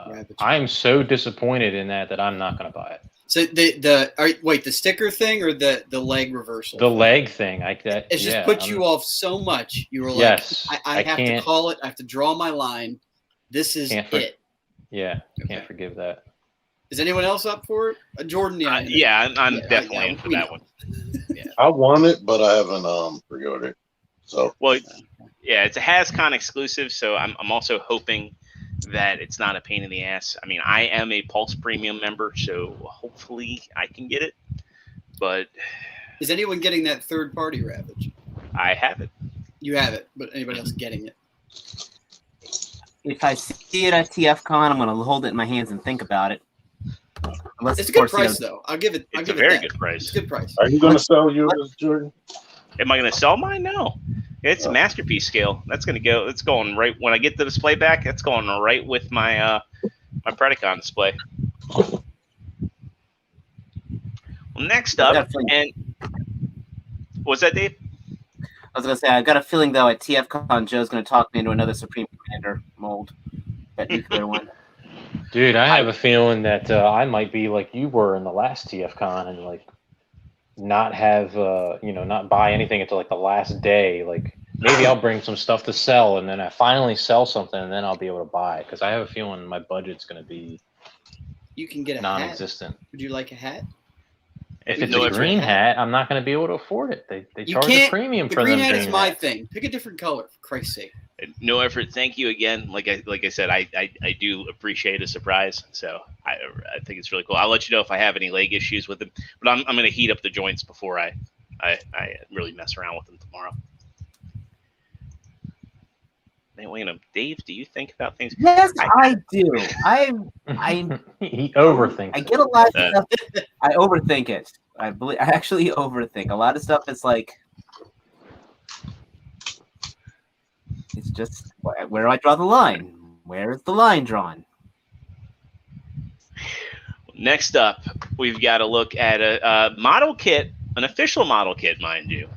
Ravage. I'm so disappointed in that I'm not going to buy it. So the sticker thing or the leg reversal? The leg thing. It just put you off so much. You were like, yes, I have to call it. I have to draw my line. This is it. Yeah, can't forgive that. Is anyone else up for it? Jordan? Yeah, I'm definitely in for that one. Yeah. I want it, but I haven't pre-ordered. So yeah, it's a Hascon exclusive, so I'm also hoping that it's not a pain in the ass. I mean, I am a Pulse Premium member, so hopefully I can get it. But is anyone getting that third-party Ravage? I I have it. You have it, but anybody else getting it? If I see it at TFCon, I'm going to hold it in my hands and think about it. Unless, It's a of good course, price, though. I'll give it. It's I'll a give very it that. good price. It's a good price. Are you going to sell yours, Jordan? Am I going to sell mine? No. It's a masterpiece scale. That's going to go. It's going right when I get the display back. It's going right with my my Predacon display. Well, next up, and what's that, Dave? I was going to say, I've got a feeling, though, at TFCon, Joe's going to talk me into another Supreme Commander mold. That nuclear one. Dude, I have a feeling that I might be like you were in the last TFCon and like not have not buy anything until like the last day. Like maybe I'll bring some stuff to sell and then I finally sell something and then I'll be able to buy it because I have a feeling my budget's going to be You can get a non-existent. hat. Would you like a hat? If it's a green hat, I'm not going to be able to afford it. They charge a premium for them. The green hat is my thing. Pick a different color, for Christ's sake. No effort. Thank you again. Like I said, I do appreciate a surprise. So I think it's really cool. I'll let you know if I have any leg issues with them, but I'm going to heat up the joints before I really mess around with them tomorrow. Wait, Dave, do you think about things? Yes, I do. He overthinks. I get a lot of stuff. I overthink it. I actually overthink a lot of stuff. It's like, it's just where do I draw the line? Where is the line drawn? Next up, we've got to look at a model kit, an official model kit, mind you,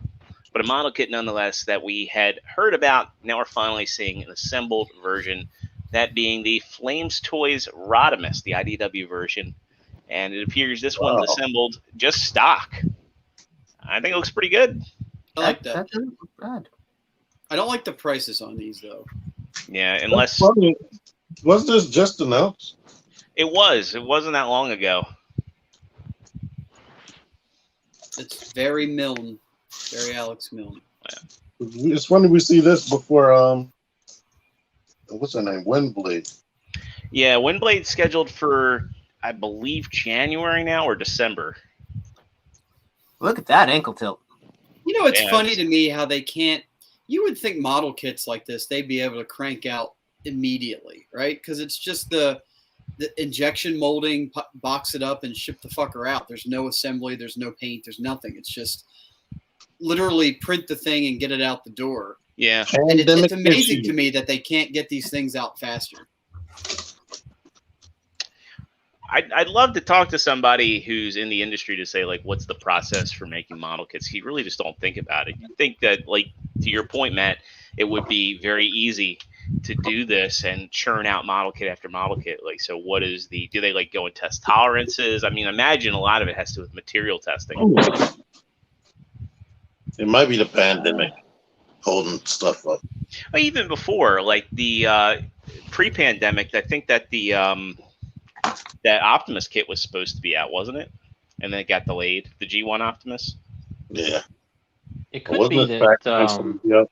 but a model kit nonetheless that we had heard about. Now we're finally seeing an assembled version, that being the Flames Toys Rodimus, the IDW version. And it appears this one's assembled just stock. I think it looks pretty good. I like that. That doesn't look bad. I don't like the prices on these, though. Yeah, unless... Was this just announced? It was. It wasn't that long ago. It's very Milne. Very Alex Milne. It's funny we see this before, what's her name? Windblade. Yeah, Windblade's scheduled for, I believe, January now or December. Look at that ankle tilt. You know, it's funny to me how they can't. You would think model kits like this, they'd be able to crank out immediately, right? Because it's just the injection molding, box it up, and ship the fucker out. There's no assembly, there's no paint, there's nothing. It's just literally print the thing and get it out the door. Yeah. And it's amazing to me that they can't get these things out faster. I'd love to talk to somebody who's in the industry to say, like, what's the process for making model kits? You really just don't think about it. You think that, like, to your point, Matt, it would be very easy to do this and churn out model kit after model kit. Like, so what is do they, like, go and test tolerances? I mean, imagine a lot of it has to do with material testing. It might be the pandemic holding stuff up. Well, even before, like, the pre-pandemic, I think that that Optimus kit was supposed to be out, wasn't it? And then it got delayed. The G1 Optimus. Yeah. It could be that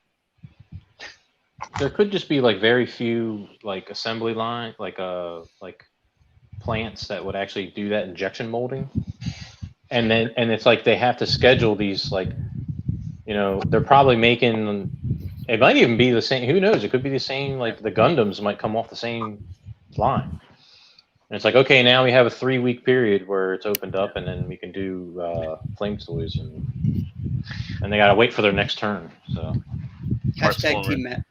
there could just be like very few like assembly line, like plants that would actually do that injection molding. And it's like they have to schedule these, like, you know, they're probably making, it might even be the same, who knows? It could be the same, like the Gundams might come off the same line. And it's like, okay, now we have a 3-week period where it's opened up, and then we can do Flames Toys, and they gotta wait for their next turn. So Hashtag Team Matt.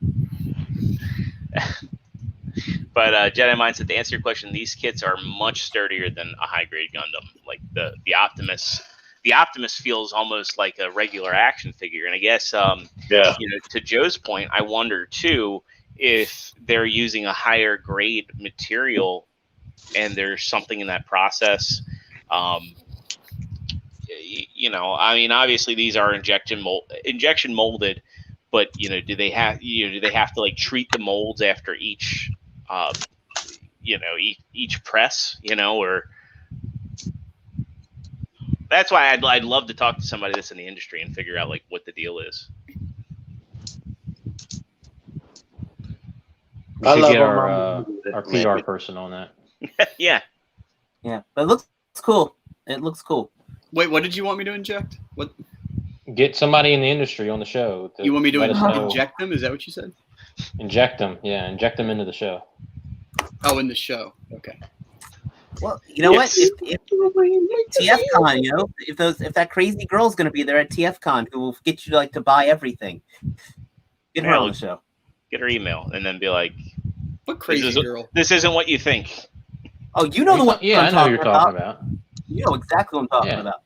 But Jedi Mind said, to answer your question, these kits are much sturdier than a high grade Gundam. Like the Optimus feels almost like a regular action figure. And I guess you know, to Joe's point, I wonder too if they're using a higher grade material and there's something in that process. You know, I mean, obviously these are injection molded, but you know, do they have to like treat the molds after each you know, each press, you know, or that's why I'd love to talk to somebody that's in the industry and figure out like what the deal is. We should get our PR person on that. Yeah, but it looks cool. It looks cool. Wait, what did you want me to inject? What? Get somebody in the industry on the show. You want me to let us know. inject them? Is that what you said? Inject them, yeah. Inject them into the show. Oh, in the show. Okay. Well, you know Yes. what? If TFCon, you know, if that crazy girl's going to be there at TFCon who will get you to buy everything, get her on the show. Get her email and then be like, What crazy girl? This isn't what you think. Oh, you know the one. Yeah, I know who you're talking about. You know exactly what I'm talking about.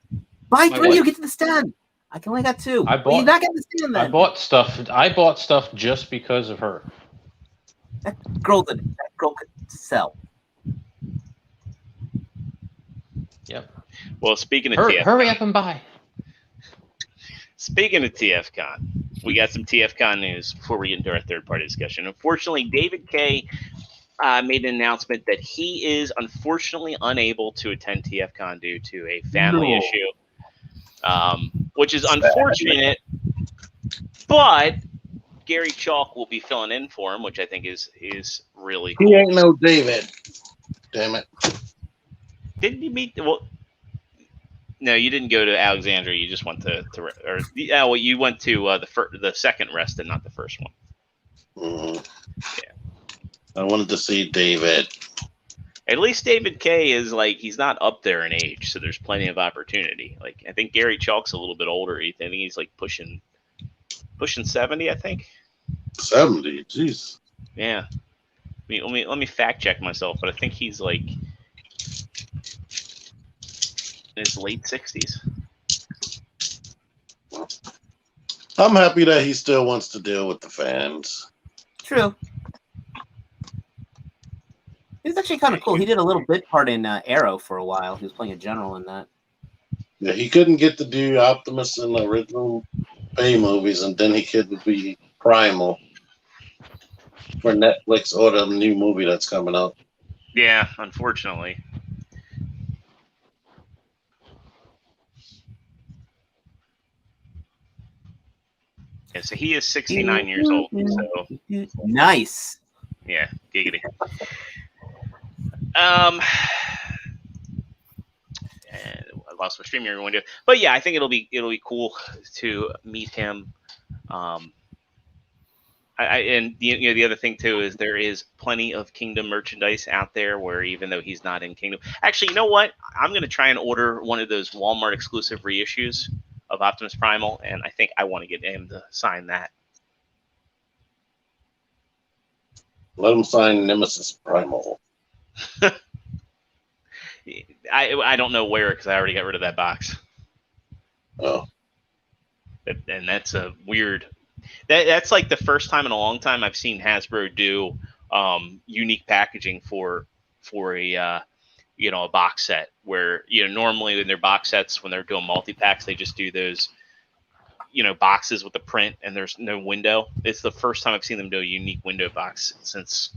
Buy 3, you get to the stand. I can only got 2. You're not getting the stand then. I bought stuff just because of her. That girl could sell. Yep. Well, speaking of TFCon, hurry up and buy. Speaking of TFCon, we got some TFCon news before we get into our third-party discussion. Unfortunately, David K. Made an announcement that he is unfortunately unable to attend TFCon due to a family issue, which is unfortunate. But Gary Chalk will be filling in for him, which I think is really cool. He ain't no David. Damn it. Didn't you meet? Well, no, you didn't go to Alexandria. You just went you went to the second rest and not the first one. Mm-hmm. Yeah. I wanted to see David. At least David K is he's not up there in age, so there's plenty of opportunity. I think Gary Chalk's a little bit older. I think he's pushing 70. I think 70. Jeez. Yeah. Let me fact check myself, but I think he's in his late 60s. I'm happy that he still wants to deal with the fans. True. He was actually kind of cool. He did a little bit part in Arrow for a while. He was playing a general in that. Yeah, he couldn't get to do Optimus in the original Bay movies, and then he couldn't be Primal for Netflix or the new movie that's coming out. Yeah, unfortunately. Yeah, so he is 69 years old. So nice. Yeah, giggity. And I lost my stream here window, but yeah, I think it'll be cool to meet him. And the other thing too is there is plenty of Kingdom merchandise out there where even though he's not in Kingdom, actually, you know what? I'm gonna try and order one of those Walmart exclusive reissues of Optimus Primal, and I think I want to get him to sign that. Let him sign Nemesis Primal. I don't know where because I already got rid of that box. Oh. And that's a weird. That's the first time in a long time I've seen Hasbro do unique packaging for a a box set where normally in their box sets when they're doing multi-packs they just do those boxes with the print and there's no window. It's the first time I've seen them do a unique window box since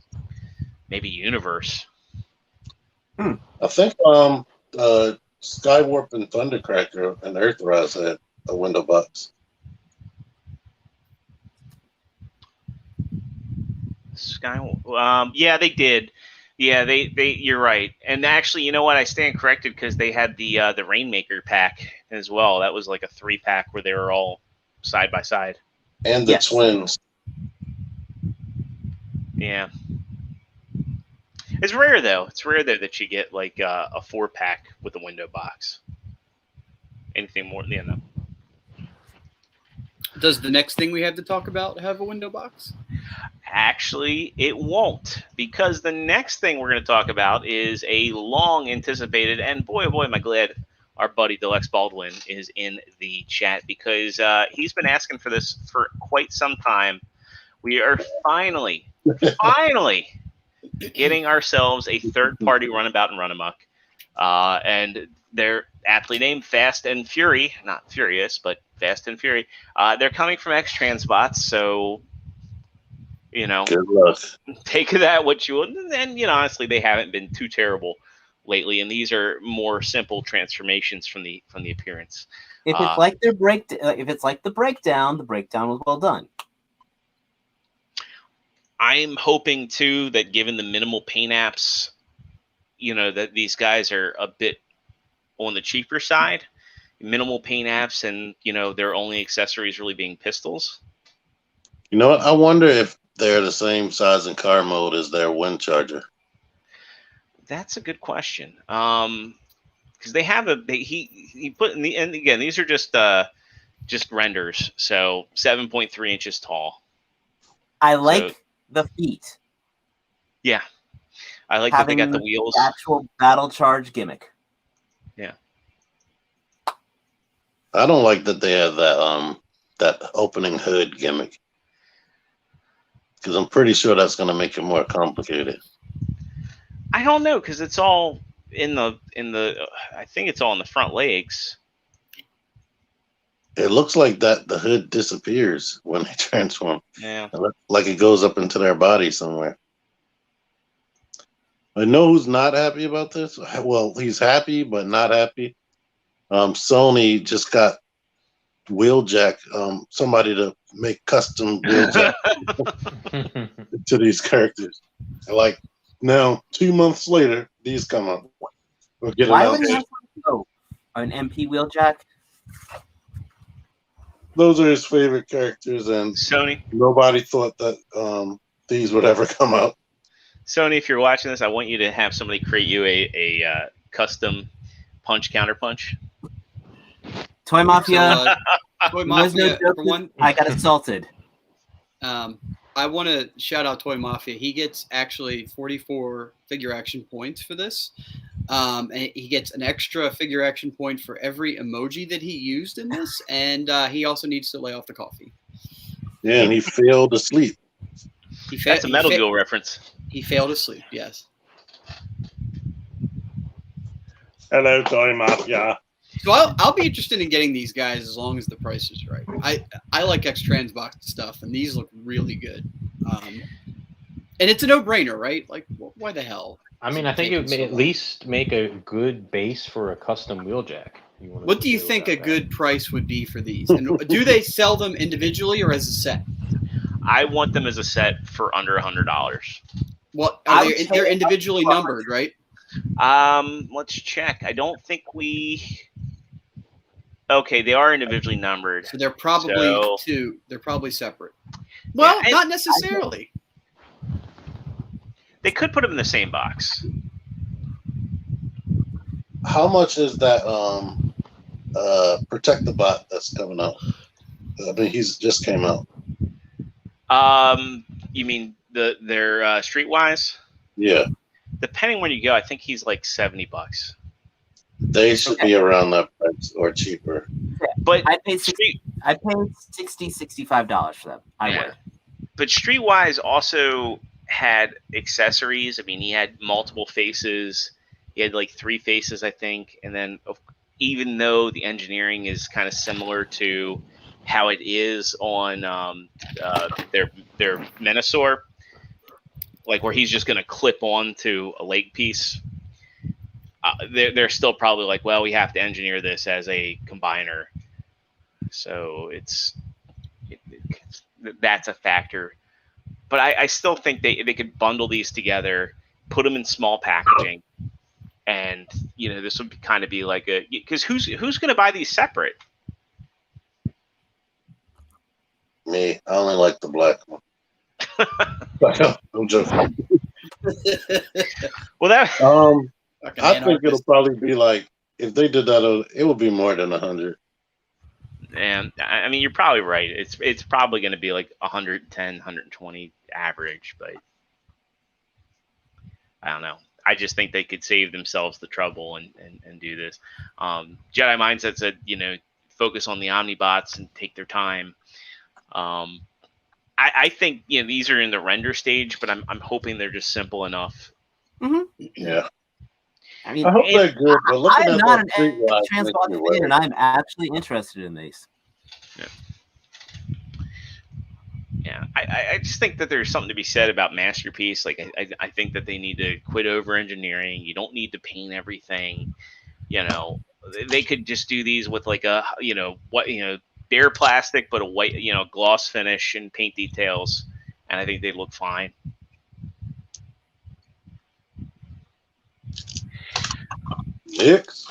maybe Universe. I think Skywarp and Thundercracker and Earthrise had a window box. Yeah, they did. Yeah, they you're right. And actually, you know what? I stand corrected because they had the Rainmaker pack as well. That was like a 3-pack where they were all side by side. And the twins. Yeah. It's rare though. It's rare though that you get like a 4-pack with a window box. Anything more than that. Does the next thing we have to talk about have a window box? Actually, it won't, because the next thing we're going to talk about is a long anticipated, and boy, oh boy, am I glad our buddy Deluxe Baldwin is in the chat because he's been asking for this for quite some time. We are finally getting ourselves a third-party runabout and runamuck, and they're aptly named Fast and Fury, not Furious, but Fast and Fury. They're coming from X-Transbots, so good luck. Take that what you will. And honestly, they haven't been too terrible lately, and these are more simple transformations from the appearance. If it's like their if it's like the breakdown was well done. I'm hoping too that given the minimal paint apps, that these guys are a bit on the cheaper side. minimal paint apps, and their only accessories really being pistols. You know what? I wonder if they're the same size in car mode as their wind charger. That's a good question. Because they have he put in the, and again, these are just renders, so 7.3 inches tall. I like the feet. Yeah, I like that they got the wheels. The actual battle charge gimmick. Yeah, I don't like that they have that opening hood gimmick, because I'm pretty sure that's going to make it more complicated. I don't know, because it's all in the I think it's all in the front legs. It looks like that the hood disappears when they transform. Yeah, like it goes up into their body somewhere. I know who's not happy about this. Well, he's happy but not happy. Sony just got Wheeljack, somebody to make custom Wheeljack to these characters. And like now, 2 months later, these come up. Why would he have an MP Wheeljack? Those are his favorite characters, and Sony. Nobody thought that these would ever come out. Sony, if you're watching this, I want you to have somebody create you a custom punch counterpunch. Toy Mafia. Toy Mafia, no for one, I got assaulted. I want to shout out Toy Mafia. He gets actually 44 figure action points for this. And he gets an extra figure action point for every emoji that he used in this. And he also needs to lay off the coffee. Yeah, and he failed to sleep. That's a Metal Gear reference. He failed to sleep, yes. Hello, Toy Mafia. So I'll be interested in getting these guys as long as the price is right. I like X-Transbox stuff, and these look really good. And it's a no-brainer, right? Like, why the hell? I mean, I think it would at least make a good base for a custom Wheeljack. What do you think a good price would be for these? And do they sell them individually or as a set? I want them as a set for under $100. What they're individually numbered, right? Let's check. I don't think we. Okay, they are individually numbered. So they're probably two. They're probably separate. Well, not necessarily. They could put them in the same box. How much is that Protect the Bot that's coming out? I mean, he's just came out. You mean their Streetwise? Yeah. Depending where you go, I think he's like $70. They should be around that price or cheaper. Yeah, but I paid $65 for them. I would. But Streetwise also had accessories. I mean, he had multiple faces. He had like 3 faces, I think. And then even though the engineering is kind of similar to how it is on their Menasor, like where he's just going to clip on to a leg piece, they're still probably like, well, we have to engineer this as a combiner. So that's a factor. But I still think they could bundle these together, put them in small packaging, and this would kind of be like because who's going to buy these separate? Me, I only like the black one. I'm joking. Well, that I think it'll probably be like, if they did that, it would be more than 100. And I mean, you're probably right. It's probably going to be like 110, 120 average, but I don't know. I just think they could save themselves the trouble and do this. Jedi Mindset said, focus on the Omnibots and take their time. I think these are in the render stage, but I'm hoping they're just simple enough. Mm-hmm. Yeah. I mean, I hope they're good, but looking I'm at not an Streetwise Transbox fan, and I'm actually interested in these. Yeah, I just think that there's something to be said about Masterpiece. Like, I think that they need to quit over engineering. You don't need to paint everything. They could just do these with like a bare plastic, but a white, gloss finish and paint details, and I think they look fine. Next.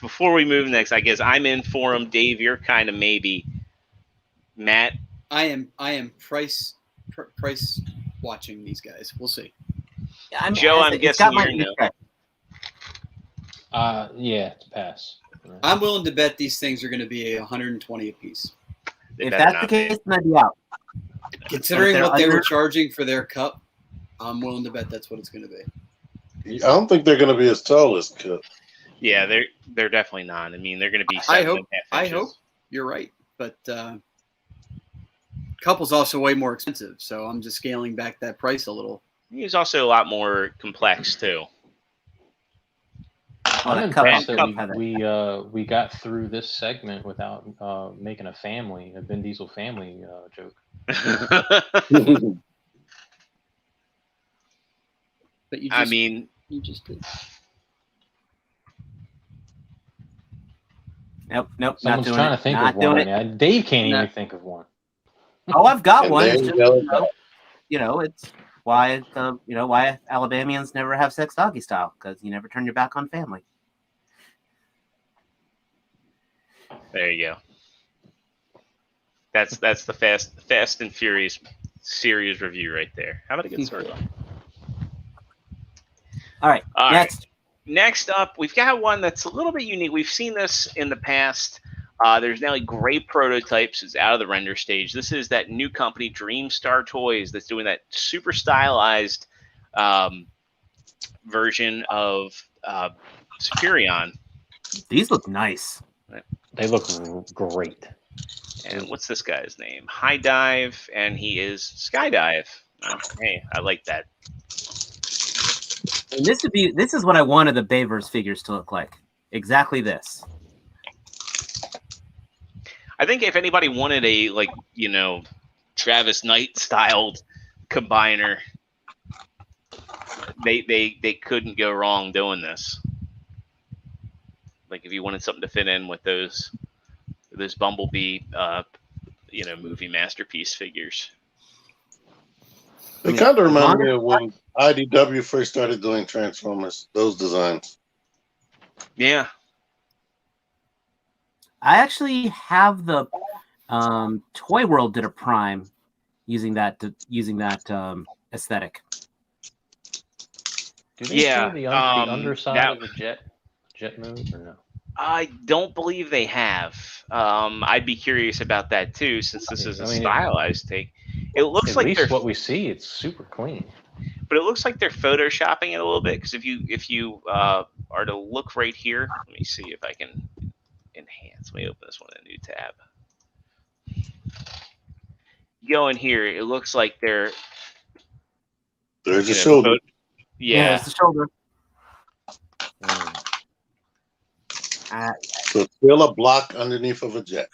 before we move next, I guess I'm in for him. Dave, you're kind of maybe. Matt, I am price watching these guys. We'll see. Yeah, I mean, Joe, I'm it's guessing got my you're no. interest. Yeah, it's a pass. I'm willing to bet these things are going to be 120 a piece. They If better that's the not be. case, then I'd be out. Considering they're what they were under- charging for their cup, I'm willing to bet that's what it's going to be. I don't think they're going to be as tall as Cup. Yeah, they're definitely not. I mean, they're going to be. I 7.5 I inches. hope you're right, but couple's also way more expensive, so I'm just scaling back that price a little. He's also a lot more complex too. I'm that impressed couple- that we got through this segment without making a Vin Diesel family joke. But you just, I mean, you just did. Nope, not Someone's doing trying it. to think Not of one. doing right it. now. Dave can't No. even think of one. Oh, I've got And one. there It's you just, go. it's why why Alabamians never have sex doggy style, because you never turn your back on family. there you go. That's the Fast and Furious series review right there. How about a good story? All right, All right. next. Next up, we've got one that's a little bit unique. We've seen this in the past. There's now a gray prototypes. It's out of the render stage. This is that new company, Dreamstar Toys, that's doing that super stylized version of Superion. These look nice. They look great. And what's this guy's name? High Dive, and he is Skydive. Hey, I like that. And this is what I wanted the Bayverse figures to look like. Exactly this. I think if anybody wanted a Travis Knight styled combiner, they couldn't go wrong doing this. Like if you wanted something to fit in with those Bumblebee movie masterpiece figures. They kind of remind me of when IDW first started doing Transformers, those designs. Yeah. I actually have the Toy World did a prime using that aesthetic. Do they Yeah, show the underside that- of the jet move or no? I don't believe they have. I'd be curious about that too, since this is a stylized take. It looks like At least what we see, it's super clean. but it looks like they're photoshopping it a little bit. Because if you are to look right here, let me see if I can enhance. Let me open this one in a new tab. Go in here. It looks like they're There's a shoulder. Yeah. It's the shoulder. So it's still a block underneath of a jet.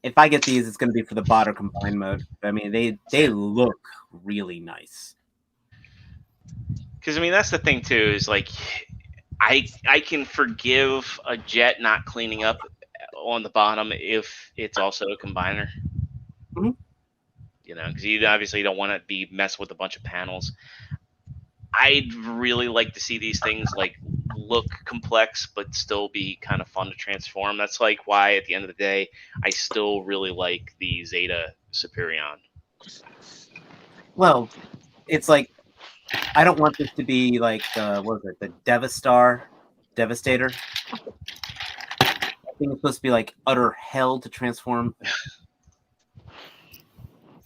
If I get these, it's going to be for the bot or combined mode. I mean, they look really nice. Because I mean, that's the thing too. Is like, I can forgive a jet not cleaning up on the bottom if it's also a combiner. Mhm. Because you obviously don't want to be messing with a bunch of panels. I'd really like to see these things like look complex but still be kind of fun to transform. That's like why at the end of the day I still really like the Zeta Superion. Well, it's like I don't want this to be like what was it, the Devastator? I think it's supposed to be like utter hell to transform.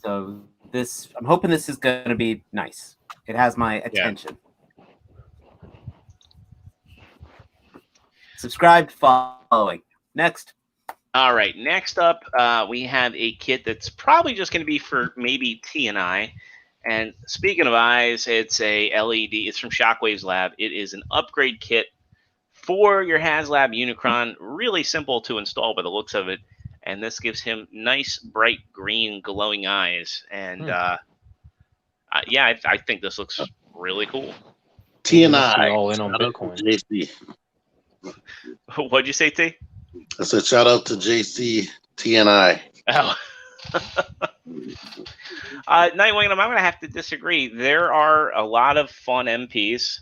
So I'm hoping this is going to be nice. It has my attention. Subscribed, following. Next. All right, next up, we have a kit that's probably just going to be for maybe T and I. And speaking of eyes, it's a LED. It's from Shockwave's lab. It is an upgrade kit for your HasLab Unicron. Really simple to install by the looks of it. And this gives him nice, bright green, glowing eyes. And I think this looks really cool. T&I. All in on Bitcoin. JC. What'd you say, T? I said shout out to JC T&I. Oh. Nightwing, I'm going to have to disagree. There are a lot of fun MPs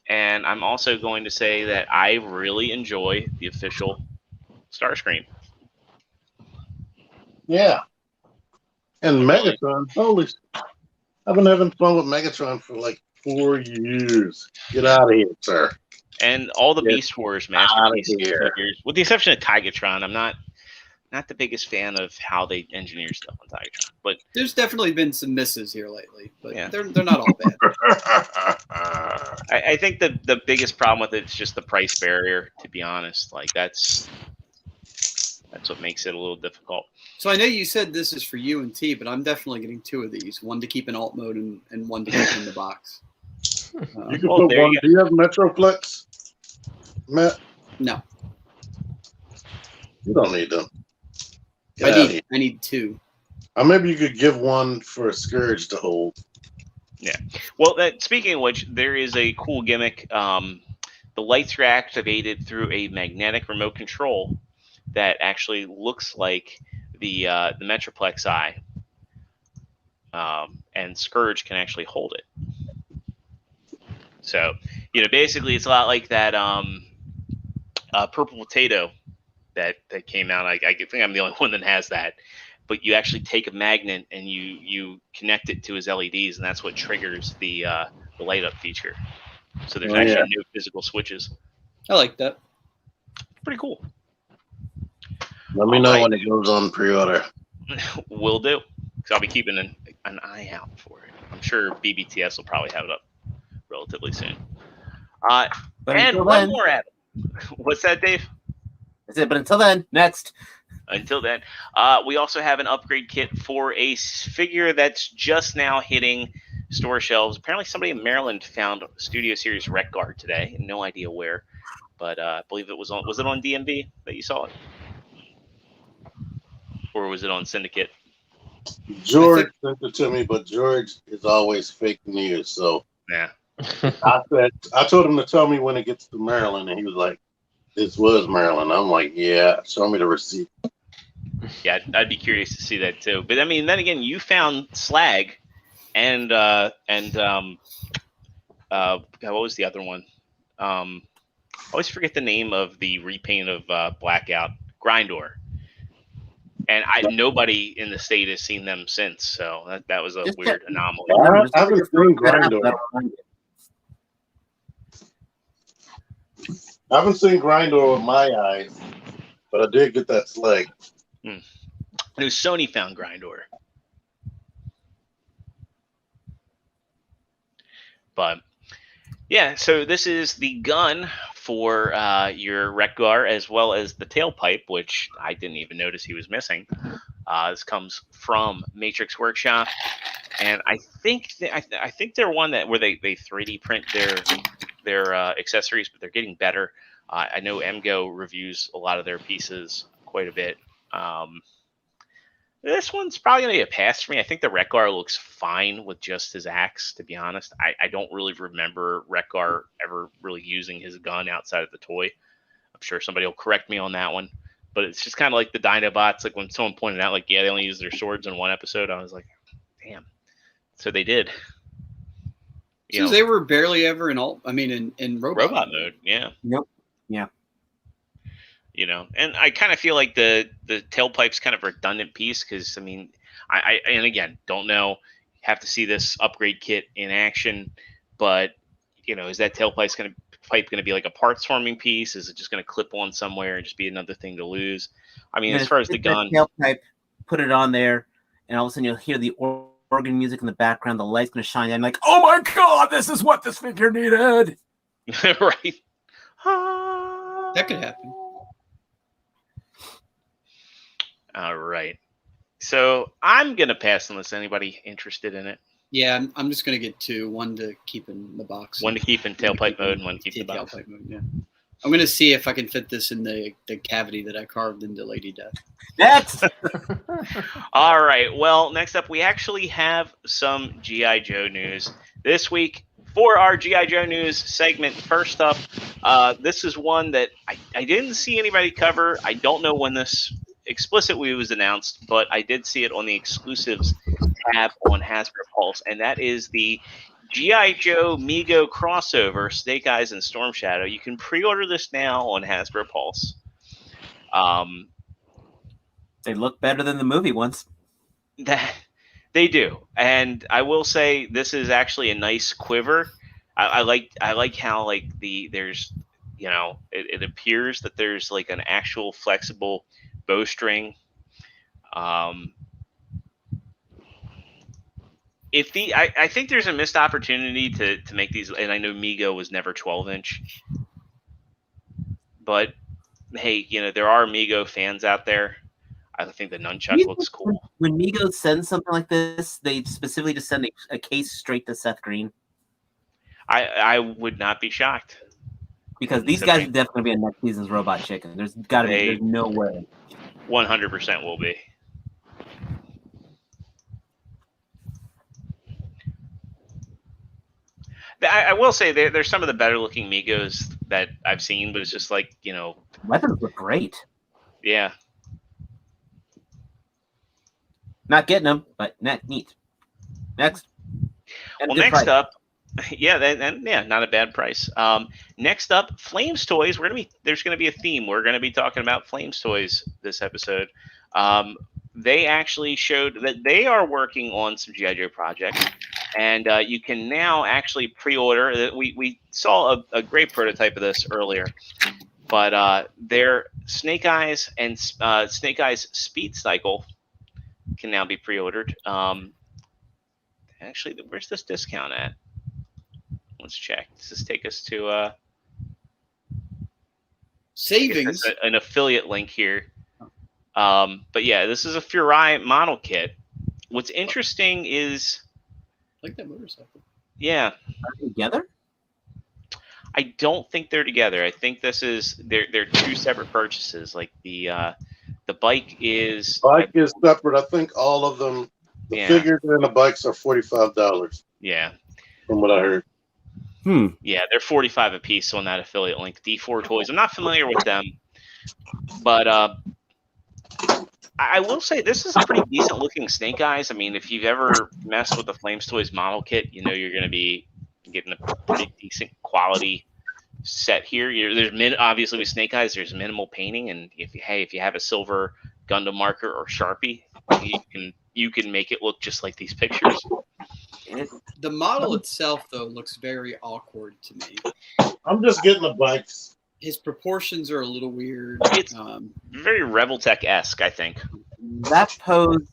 And I'm also going to say that I really enjoy the official Starscream. Yeah. And Megatron, holy, I've been having fun with Megatron for like 4 years. Get out of here, sir. And all the Get Beast Wars outta masterpiece here. figures, with the exception of Tigatron. I'm not the biggest fan of how they engineer stuff on Tigatron, but There's definitely been some misses here lately, but Yeah. they're not all bad. I think the biggest problem with it is just the price barrier. To be honest, like that's what makes it a little difficult. So I know you said this is for you and T, but I'm definitely getting 2 of these. One to keep in alt mode and one to keep in the box. You can Well, put there one. you Do you have Metroplex, Matt? No, You don't need them. Get out of here. I need 2. Or maybe you could give one for a Scourge to hold. Well, speaking of which, there is a cool gimmick. The lights are activated through a magnetic remote control that actually looks like the Metroplex eye, and Scourge can actually hold it. So, basically, it's a lot like that Purple Potato that came out. I think I'm the only one that has that. But you actually take a magnet and you connect it to his LEDs, and that's what triggers the light up feature. So there's actually no physical switches. I like that. Pretty cool. Let me know when it goes on pre-order. Will do. Because I'll be keeping an eye out for it. I'm sure BBTS will probably have it up relatively soon. But And until one then, more, Adam. What's that, Dave? That's it. But until then, next. Until then, we also have an upgrade kit for a figure that's just now hitting store shelves. Apparently, somebody in Maryland found Studio Series Wreck Guard today. No idea where, but I believe it was on. Was it on DMV that you saw it, or was it on Syndicate? George sent it to me, but George is always fake news. So Yeah. I told him to tell me when it gets to Maryland, and he was like, "This was Maryland." I'm like, "Yeah, show me the receipt." Yeah, I'd be curious to see that too. But I mean, then again, you found Slag, and what was the other one? I always forget the name of the repaint of Blackout, Grindor. And nobody in the state has seen them since, so that was a Just weird check- anomaly. I haven't seen Grindor. I haven't seen Grindor with my eyes, but I did get that Slag. It was Sony found Grindor. But yeah, so this is the gun for your Wreck-Gar, as well as the tailpipe, which I didn't even notice he was missing. This comes from Matrix Workshop, and I think they're one where they 3D print their accessories, but they're getting better. I know MGO reviews a lot of their pieces quite a bit. This one's probably going to be a pass for me. I think the Wreck-Gar looks fine with just his axe, to be honest. I don't really remember Wreck-Gar ever really using his gun outside of the toy. I'm sure somebody will correct me on that one. But it's just kind of like the Dinobots. Like when someone pointed out, like, yeah, they only use their swords in one episode. I was like, damn. So they did. So they were barely ever in robot mode. Yeah. Nope. Yeah. And I kind of feel like the tailpipe's kind of a redundant piece because, I mean, I and again, don't know, have to see this upgrade kit in action, but, is that tailpipe going to be like a parts forming piece? Is it just going to clip on somewhere and just be another thing to lose? I mean, as far as the gun. Tailpipe, put it on there, and all of a sudden you'll hear the organ music in the background, the light's going to shine, and like, oh my God, this is what this figure needed! Right. That could happen. All right. So I'm going to pass unless anybody interested in it. Yeah, I'm just going to get 2. One to keep in the box. One to keep in tailpipe mode and one to keep in the box. Tailpipe mode, yeah. I'm going to see if I can fit this in the cavity that I carved into Lady Death. Next! All right. Well, next up, we actually have some G.I. Joe news this week. For our G.I. Joe news segment, first up, this is one that I didn't see anybody cover. I don't know when this explicitly was announced, but I did see it on the exclusives tab on Hasbro Pulse, and that is the G.I. Joe Mego crossover, Snake Eyes and Storm Shadow. You can pre-order this now on Hasbro Pulse. They look better than the movie ones. That they do, and I will say this is actually a nice quiver. I like how like there's it appears that there's like an actual flexible bowstring. I think there's a missed opportunity to make these, and I know Mego was never 12-inch, but hey, there are Mego fans out there. I think the nunchuck looks cool. When Mego sends something like this, they specifically just send a case straight to Seth Green. I would not be shocked. Because these guys are definitely be in next season's Robot Chicken. There's got to be. There's no way. 100% will be. I will say there's some of the better looking Migos that I've seen, but it's just like, weapons look great. Yeah. Not getting them, but neat. Next. Well, next up, not a bad price. Next up, Flames Toys. There's gonna be a theme. We're gonna be talking about Flames Toys this episode. They actually showed that they are working on some G.I. Joe projects, and you can now actually pre-order. We saw a great prototype of this earlier, but their Snake Eyes and Snake Eyes Speed Cycle can now be pre-ordered. Actually, where's this discount at? Let's check. Does this take us to savings? An affiliate link here. But yeah, this is a Furai model kit. What's interesting is, I like that motorcycle. Are Yeah. they together? I don't think they're together. I think they're two separate purchases. Like the bike is. Bike is separate. I think all of them. The figures and the bikes are $45. Yeah. From what I heard. Yeah, they're $45 a piece on that affiliate link. D4 Toys. I'm not familiar with them, but I will say this is a pretty decent looking Snake Eyes. I mean, if you've ever messed with the Flames Toys model kit, you're going to be getting a pretty decent quality set here. Obviously with Snake Eyes, there's minimal painting, and if you have a silver Gundam marker or Sharpie, you can make it look just like these pictures. The model itself, though, looks very awkward to me. I'm just getting the bikes. His proportions are a little weird. It's very Rebel-Tech-esque, I think. That pose.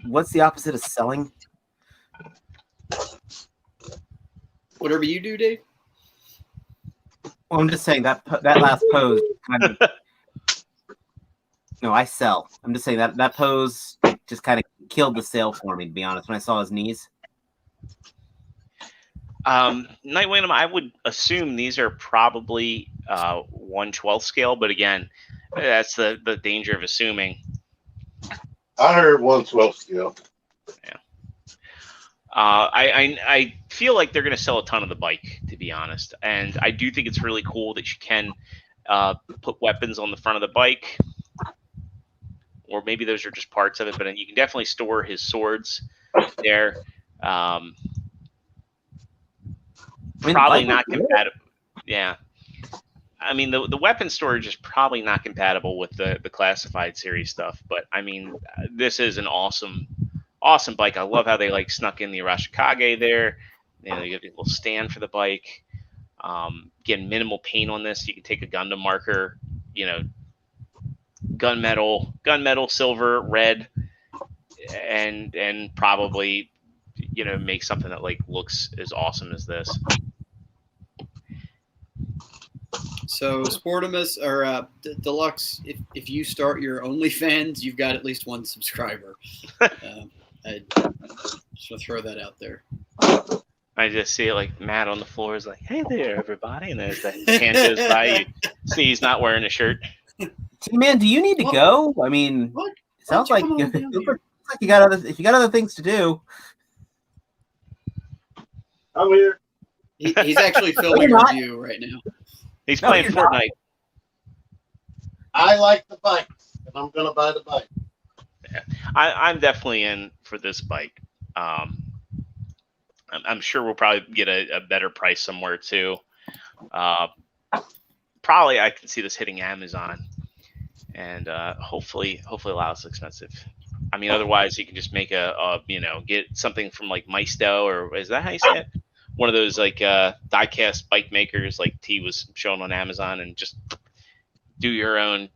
What's the opposite of selling? Whatever you do, Dave. Well, I'm just saying that last pose kind of. No, I sell. I'm just saying that pose just kind of killed the sale for me, to be honest, when I saw his knees. Nightwing, I would assume these are probably 1/12 scale, but again, that's the danger of assuming. I heard 1/12 scale. Yeah. I feel like they're going to sell a ton of the bike, to be honest, and I do think it's really cool that you can put weapons on the front of the bike. Or maybe those are just parts of it, but you can definitely store his swords there. Probably not compatible. Yeah. I mean, the weapon storage is probably not compatible with the classified series stuff, but I mean, this is an awesome bike. I love how they snuck in the Arashikage there. You have a little stand for the bike. Again, minimal paint on this. You can take a Gundam marker, gunmetal, silver, red, and probably make something that looks as awesome as this. So Sportimus or Deluxe, if you start your OnlyFans, you've got at least one subscriber. I just want to throw that out there. I just see it Matt on the floor is like, "Hey there, everybody," and as the hand goes by, you see he's not wearing a shirt. T-Man, do you need to go? I mean, it sounds like you got other things to do. I'm here. He's actually filming a review right now. He's playing Fortnite. I like the bikes, and I'm gonna buy the bike. Yeah. I'm definitely in for this bike. I'm sure we'll probably get a better price somewhere too. Probably I can see this hitting Amazon, and hopefully a lot less expensive. I mean, otherwise you can just make get something from like Maisto, or is that how you say it? One of those like die-cast bike makers like T was showing on Amazon, and just do your own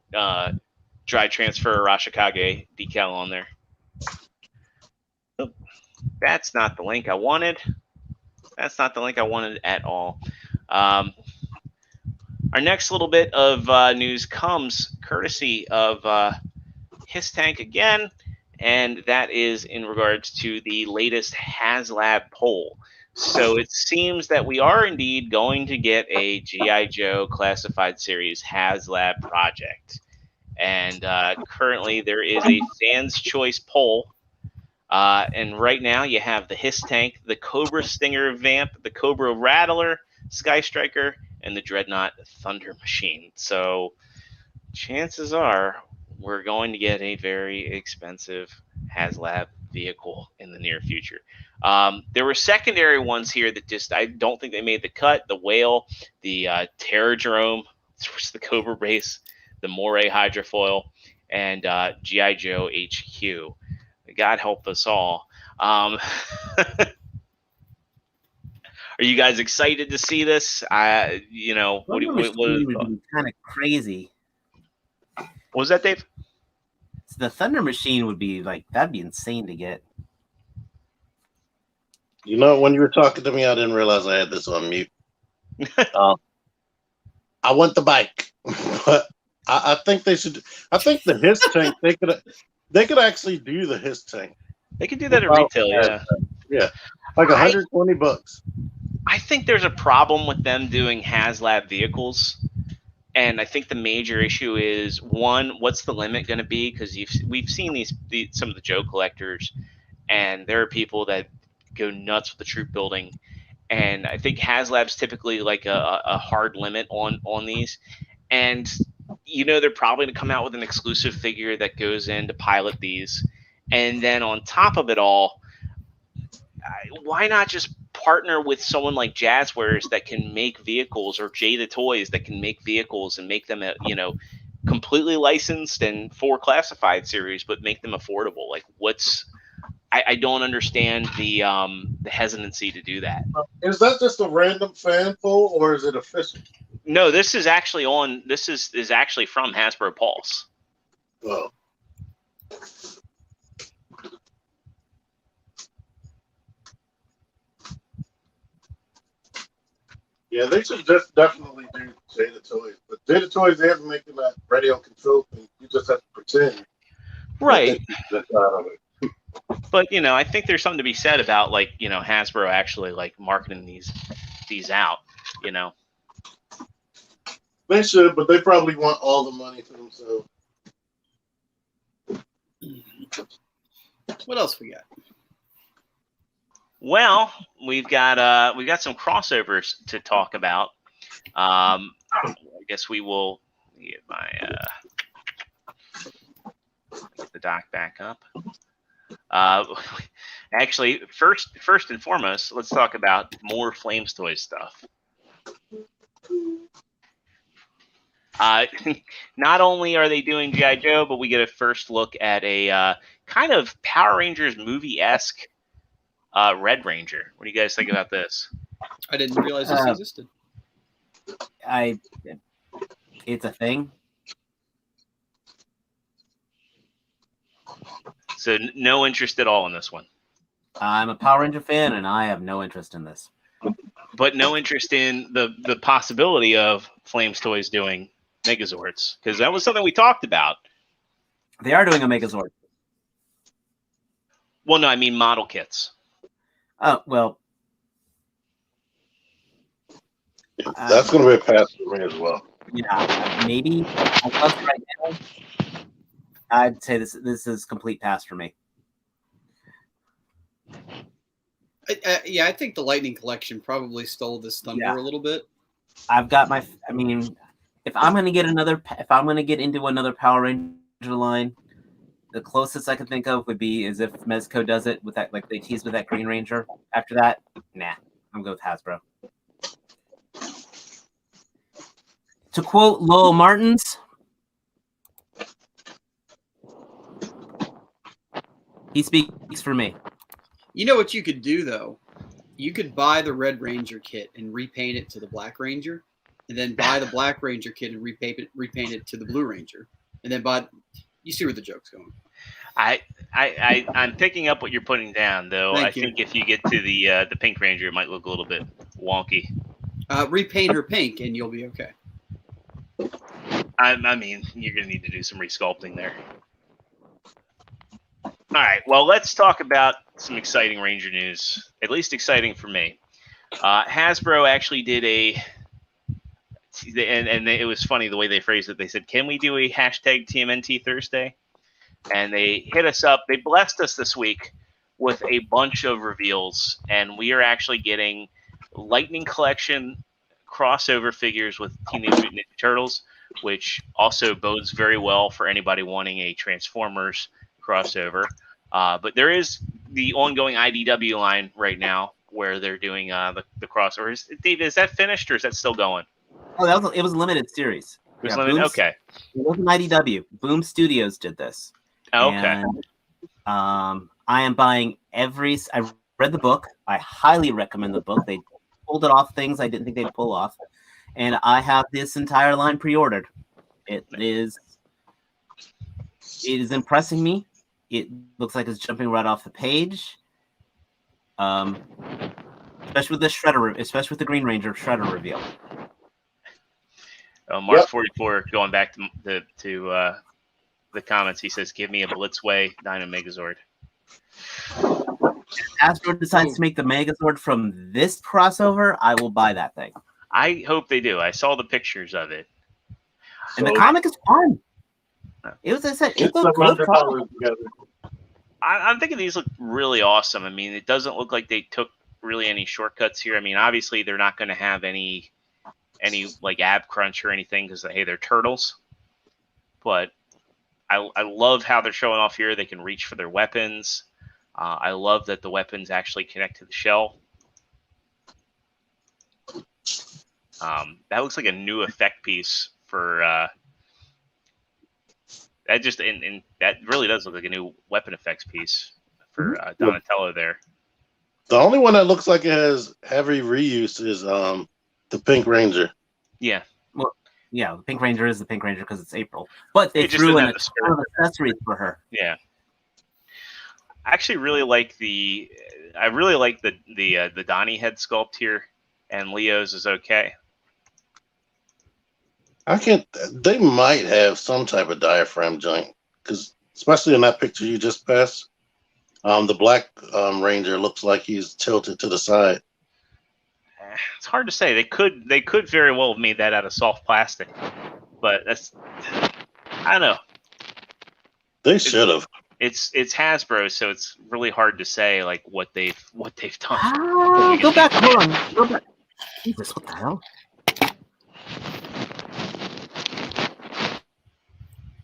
dry transfer Arashikage decal on there. Oh, that's not the link I wanted. That's not the link I wanted at all. Our next little bit of news comes courtesy of His Tank again, and that is in regards to the latest HasLab poll. So it seems that we are indeed going to get a G.I. Joe Classified Series HasLab project. And currently there is a fans' choice poll. And right now you have the Hiss Tank, the Cobra Stinger Vamp, the Cobra Rattler, Sky Striker, and the Dreadnought Thunder Machine. So chances are we're going to get a very expensive HasLab vehicle in the near future. There were secondary ones here that I don't think they made the cut. The Whale, the Terradrome, the Cobra Base, the Moray Hydrofoil, and G.I. Joe HQ. God help us all. Are you guys excited to see this? What would be kind of crazy. What was that, Dave? The Thunder Machine would be that'd be insane to get. You know, when you were talking to me, I didn't realize I had this on mute. I want the bike, but I think they should. I think the Hiss Tank they could actually do the Hiss Tank. They could do that at retail, yeah. Yeah, like $120. I think there's a problem with them doing HasLab vehicles. And I think the major issue is, one, what's the limit going to be? Because we've seen some of the Joe collectors, and there are people that go nuts with the troop building. And I think HasLab's typically like a hard limit on these. And, they're probably going to come out with an exclusive figure that goes in to pilot these. And then on top of it all, why not just partner with someone like Jazzwares that can make vehicles, or Jada Toys that can make vehicles and make them, completely licensed and for classified series, but make them affordable? I don't understand the hesitancy to do that. Is that just a random fan poll, or is it official? No, this is actually is actually from Hasbro Pulse. Oh. Yeah, they should just definitely do Jada Toys. But Jada Toys, they have making that radio control thing. You just have to pretend. Right. That's out of it. But I think there's something to be said about Hasbro actually marketing these out. They should, but they probably want all the money for themselves. What else we got? Well, we've got some crossovers to talk about. I guess we will get the doc back up. Actually, first and foremost, let's talk about more Flames Toys stuff. Not only are they doing G.I. Joe, but we get a first look at a kind of Power Rangers movie-esque Red Ranger. What do you guys think about this? I didn't realize this existed. It's a thing. So no interest at all in this one. I'm a Power Ranger fan, and I have no interest in this. But no interest in the possibility of Flames Toys doing Megazords, because that was something we talked about. They are doing a Megazord. Well, no, I mean model kits. Oh, well. That's going to be a pass for me as well. Yeah, maybe. Right now, I'd say this is complete pass for me. I think the Lightning Collection probably stole this thunder a little bit. I've got if I'm going to get into another Power Ranger line, the closest I can think of would be is if Mezco does it with that, like they tease with that Green Ranger. After that, nah, I'm good with Hasbro. To quote Lowell Martins, he speaks for me. You know what you could do though? You could buy the Red Ranger kit and repaint it to the Black Ranger, and then buy the Black Ranger kit and repaint it to the Blue Ranger, and then buy. You see where the joke's going. I'm picking up what you're putting down, though. Thank I you. think if you get to the Pink Ranger, it might look a little bit wonky. Repaint her pink, and you'll be okay. I mean, you're going to need to do some resculpting there. All right, well, let's talk about some exciting Ranger news, at least exciting for me. Hasbro actually did and it was funny the way they phrased it. They said, can we do a hashtag TMNT Thursday? And they hit us up. They blessed us this week with a bunch of reveals, and we are actually getting Lightning Collection crossover figures with Teenage Mutant Ninja Turtles, which also bodes very well for anybody wanting a Transformers crossover. But there is the ongoing IDW line right now where they're doing the crossovers. David, is that finished or is that still going? Oh, it was a limited series. It was limited? Okay. It wasn't IDW. Boom Studios did this. Oh, okay. And, I am buying I read the book. I highly recommend the book. They pulled it off things I didn't think they'd pull off. And I have this entire line pre-ordered. It is impressing me. It looks like it's jumping right off the page. Especially with the Shredder, especially with the Green Ranger Shredder reveal. Mark 44 going back to the comments. He says, "Give me a Blitzway Dino Megazord." If Hasbro decides to make the Megazord from this crossover, I will buy that thing. I hope they do. I saw the pictures of it. And the comic is fun. It was, I said, it's a good comic. I'm thinking these look really awesome. I mean, it doesn't look like they took really any shortcuts here. I mean, obviously they're not going to have any like ab crunch or anything because hey, they're turtles. But I love how they're showing off here. They can reach for their weapons. I love that the weapons actually connect to the shell. That looks like a new effect piece for that. Just and that really does look like a new weapon effects piece for Donatello there. The only one that looks like it has heavy reuse is the Pink Ranger. Yeah. Well, yeah, the Pink Ranger is the Pink Ranger because it's April, but they threw in a ton of accessories for her. Yeah. I actually really like the Donnie head sculpt here, and Leo's is okay. They might have some type of diaphragm joint because, especially in that picture you just passed, the Black Ranger looks like he's tilted to the side. It's hard to say. They could very well have made that out of soft plastic, but I don't know. They should have. It's Hasbro, so it's really hard to say like what they've done. Go back, hold on. Go back. Jesus, what the hell?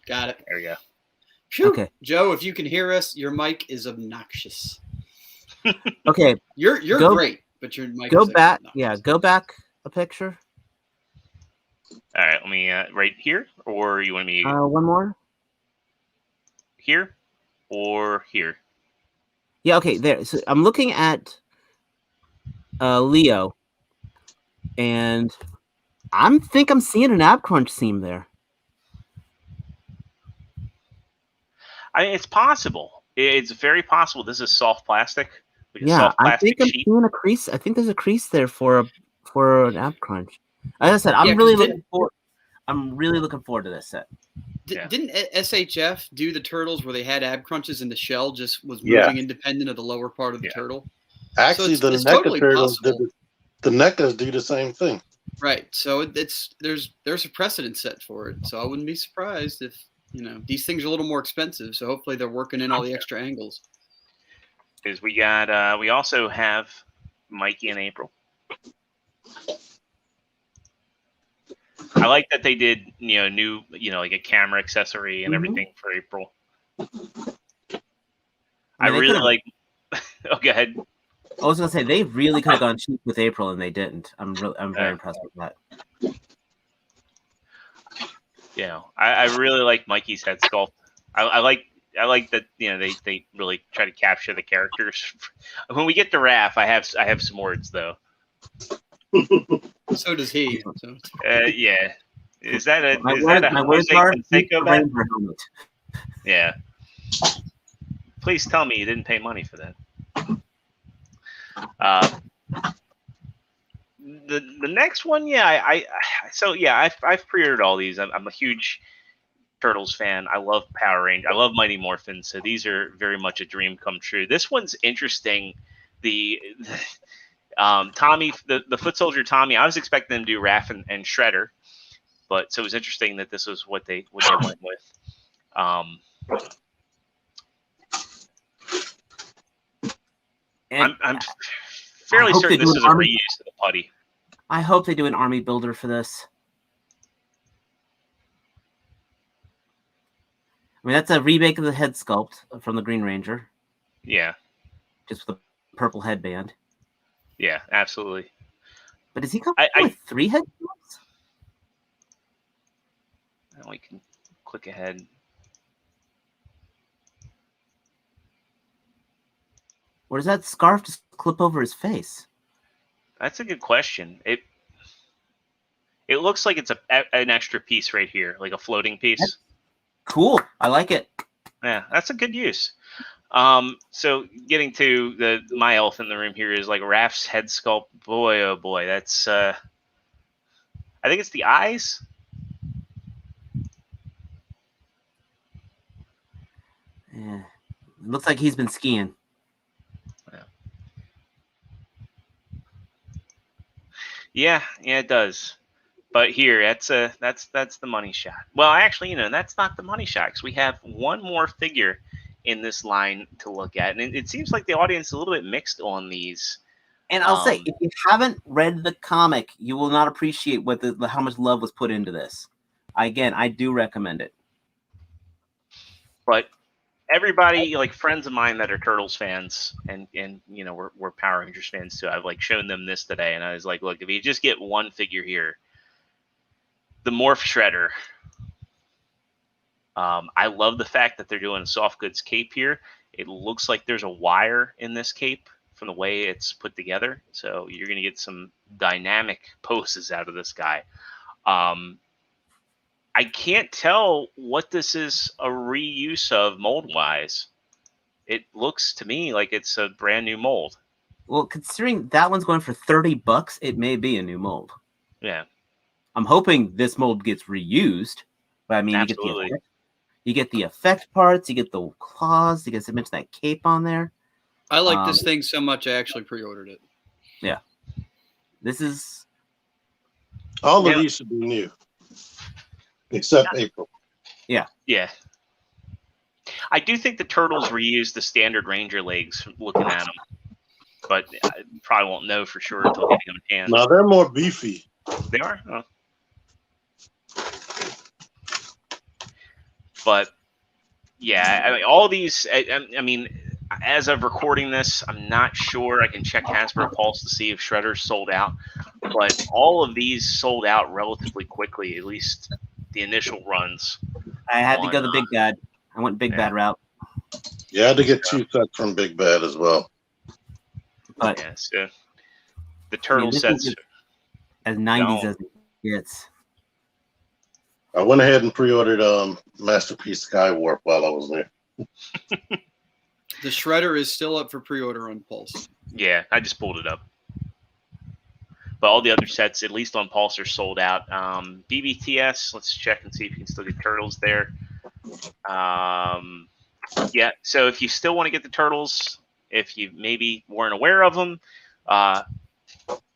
Got it. There we go. Phew. Okay, Joe, if you can hear us, your mic is obnoxious. Okay, You're great, but your mic. go is back. obnoxious. Yeah, go back a picture. All right, let me right here, or you want me One more. here, or here? Yeah, okay, there. So I'm looking at Leo, and I'm seeing an ab crunch seam there. It's possible. It's very possible. This is soft plastic. Yeah, I think I'm seeing a crease. I think there's a crease there for an ab crunch. As I said, I'm really looking forward to this set. Didn't SHF do the turtles where they had ab crunches and the shell just was moving independent of the lower part of the turtle? Actually, so the NECA totally turtles possible. the NECAs do the same thing. Right. So there's a precedent set for it. So I wouldn't be surprised if these things are a little more expensive. So hopefully they're working in all the extra angles. Because we also have Mikey in April. I like that they did new like a camera accessory and everything for April. I they really could've- like. Oh, go ahead. I was gonna say they really could have gone cheap with April, and they didn't. I'm very impressed with that. You know, I really like Mikey's head sculpt. I like that. You know, they really try to capture the characters. When we get to Raph, I have some words though. So does he. So. Yeah. Is that a My Jose words are Canseco the bet? Ranger helmet. Yeah. Please tell me you didn't pay money for that. The next one, yeah, I've pre-ordered all these. I'm a huge Turtles fan. I love Power Ranger. I love Mighty Morphin. So these are very much a dream come true. This one's interesting. The Tommy, the Foot Soldier Tommy. I was expecting them to do Raph and Shredder, but so it was interesting that this was what they went with. I'm fairly certain this is a reuse of the putty. I hope they do an army builder for this. I mean, that's a remake of the head sculpt from the Green Ranger, Yeah, just with the purple headband. yeah, absolutely. But does he come I- with 3 head sculpts? And we can click ahead. Or does that scarf just clip over his face? That's a good question. It looks like it's an extra piece right here, like a floating piece. Cool. I like it. Yeah, that's a good use. So getting to my elf in the room here is like Raph's head sculpt. Boy, oh boy, that's I think it's the eyes. Yeah. It looks like he's been skiing. Yeah, it does. But here, that's the money shot. Well, actually, that's not the money shot because we have one more figure in this line to look at, and it seems like the audience is a little bit mixed on these. And I'll say, if you haven't read the comic, you will not appreciate what how much love was put into this. Again, I do recommend it. But everybody, like friends of mine that are Turtles fans, and we're Power Rangers fans too. I've like shown them this today, and I was like, look, if you just get one figure here, the Morph Shredder. I love the fact that they're doing a soft goods cape here. It looks like there's a wire in this cape from the way it's put together, so you're going to get some dynamic poses out of this guy. I can't tell what this is a reuse of mold-wise. It looks to me like it's a brand new mold. Well, considering that one's going for $30, it may be a new mold. Yeah. I'm hoping this mold gets reused, but I mean, Absolutely. you get the effect parts, you get the claws, you get to mention that cape on there. I like this thing so much I actually pre-ordered it. Yeah. This is... All of these should be new. Except April. Yeah. Yeah. I do think the Turtles reused the standard Ranger legs from looking at them. But I probably won't know for sure until getting them in hand. No, they're more beefy. They are? Oh. But, yeah, I mean, all these, I mean, as of recording this, I'm not sure. I can check Hasbro Pulse to see if Shredder's sold out. But all of these sold out relatively quickly, at least the initial runs. I had to go the Big Bad. I went Big Bad route. You had to get 2 sets from Big Bad as well. But yeah, so the Turtle sets... As 90s as it gets. I went ahead and pre-ordered Masterpiece Skywarp while I was there. The Shredder is still up for pre-order on Pulse. Yeah, I just pulled it up. But all the other sets, at least on Pulse, are sold out. BBTS, let's check and see if you can still get Turtles there. Yeah, so if you still want to get the Turtles, if you maybe weren't aware of them,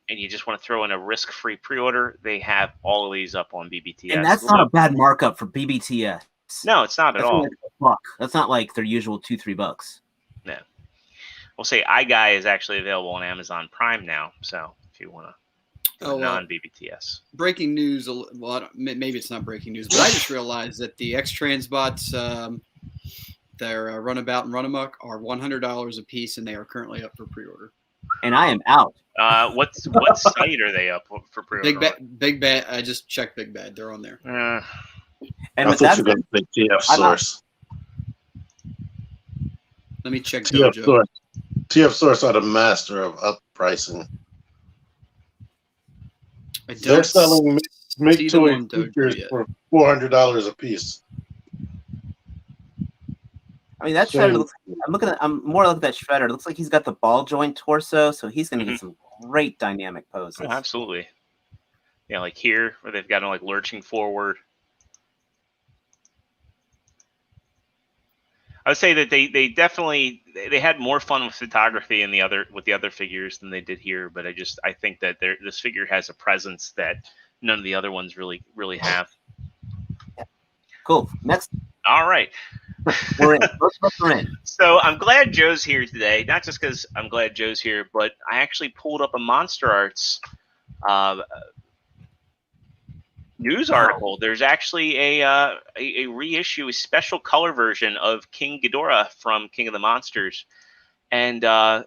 and you just want to throw in a risk-free pre-order, they have all of these up on BBTS. And that's not a bad markup for BBTS. No, it's not at all. Like that's not like their usual $2-3. No. We'll say iGuy is actually available on Amazon Prime now, so if you want to non-BBTS. Breaking news, well, maybe it's not breaking news, but I just realized that the X-Transbots, their Runabout and Runamok are $100 a piece, and they are currently up for pre-order. And I am out. What site are they up for pre-order? Big Bad. I just checked Big Bad. They're on there. And I thought you were going to say TF Source. Let me check TF Dojo. Source. TF Source are the master of up pricing. They're selling Make Toy features for $400 a piece. I mean, that Shredder looks. I'm more looking at that Shredder. It looks like he's got the ball joint torso, so he's going to get some great dynamic poses. Oh, absolutely. Yeah, like here where they've got him like lurching forward. I would say that they definitely had more fun with photography in the other figures than they did here, but I think that this figure has a presence that none of the other ones really have. Cool. Next. All right. We're in. Most of us are in. So I'm glad Joe's here today, not just because I'm glad Joe's here, but I actually pulled up a Monster Arts news article. There's actually a reissue, a special color version of King Ghidorah from King of the Monsters, and I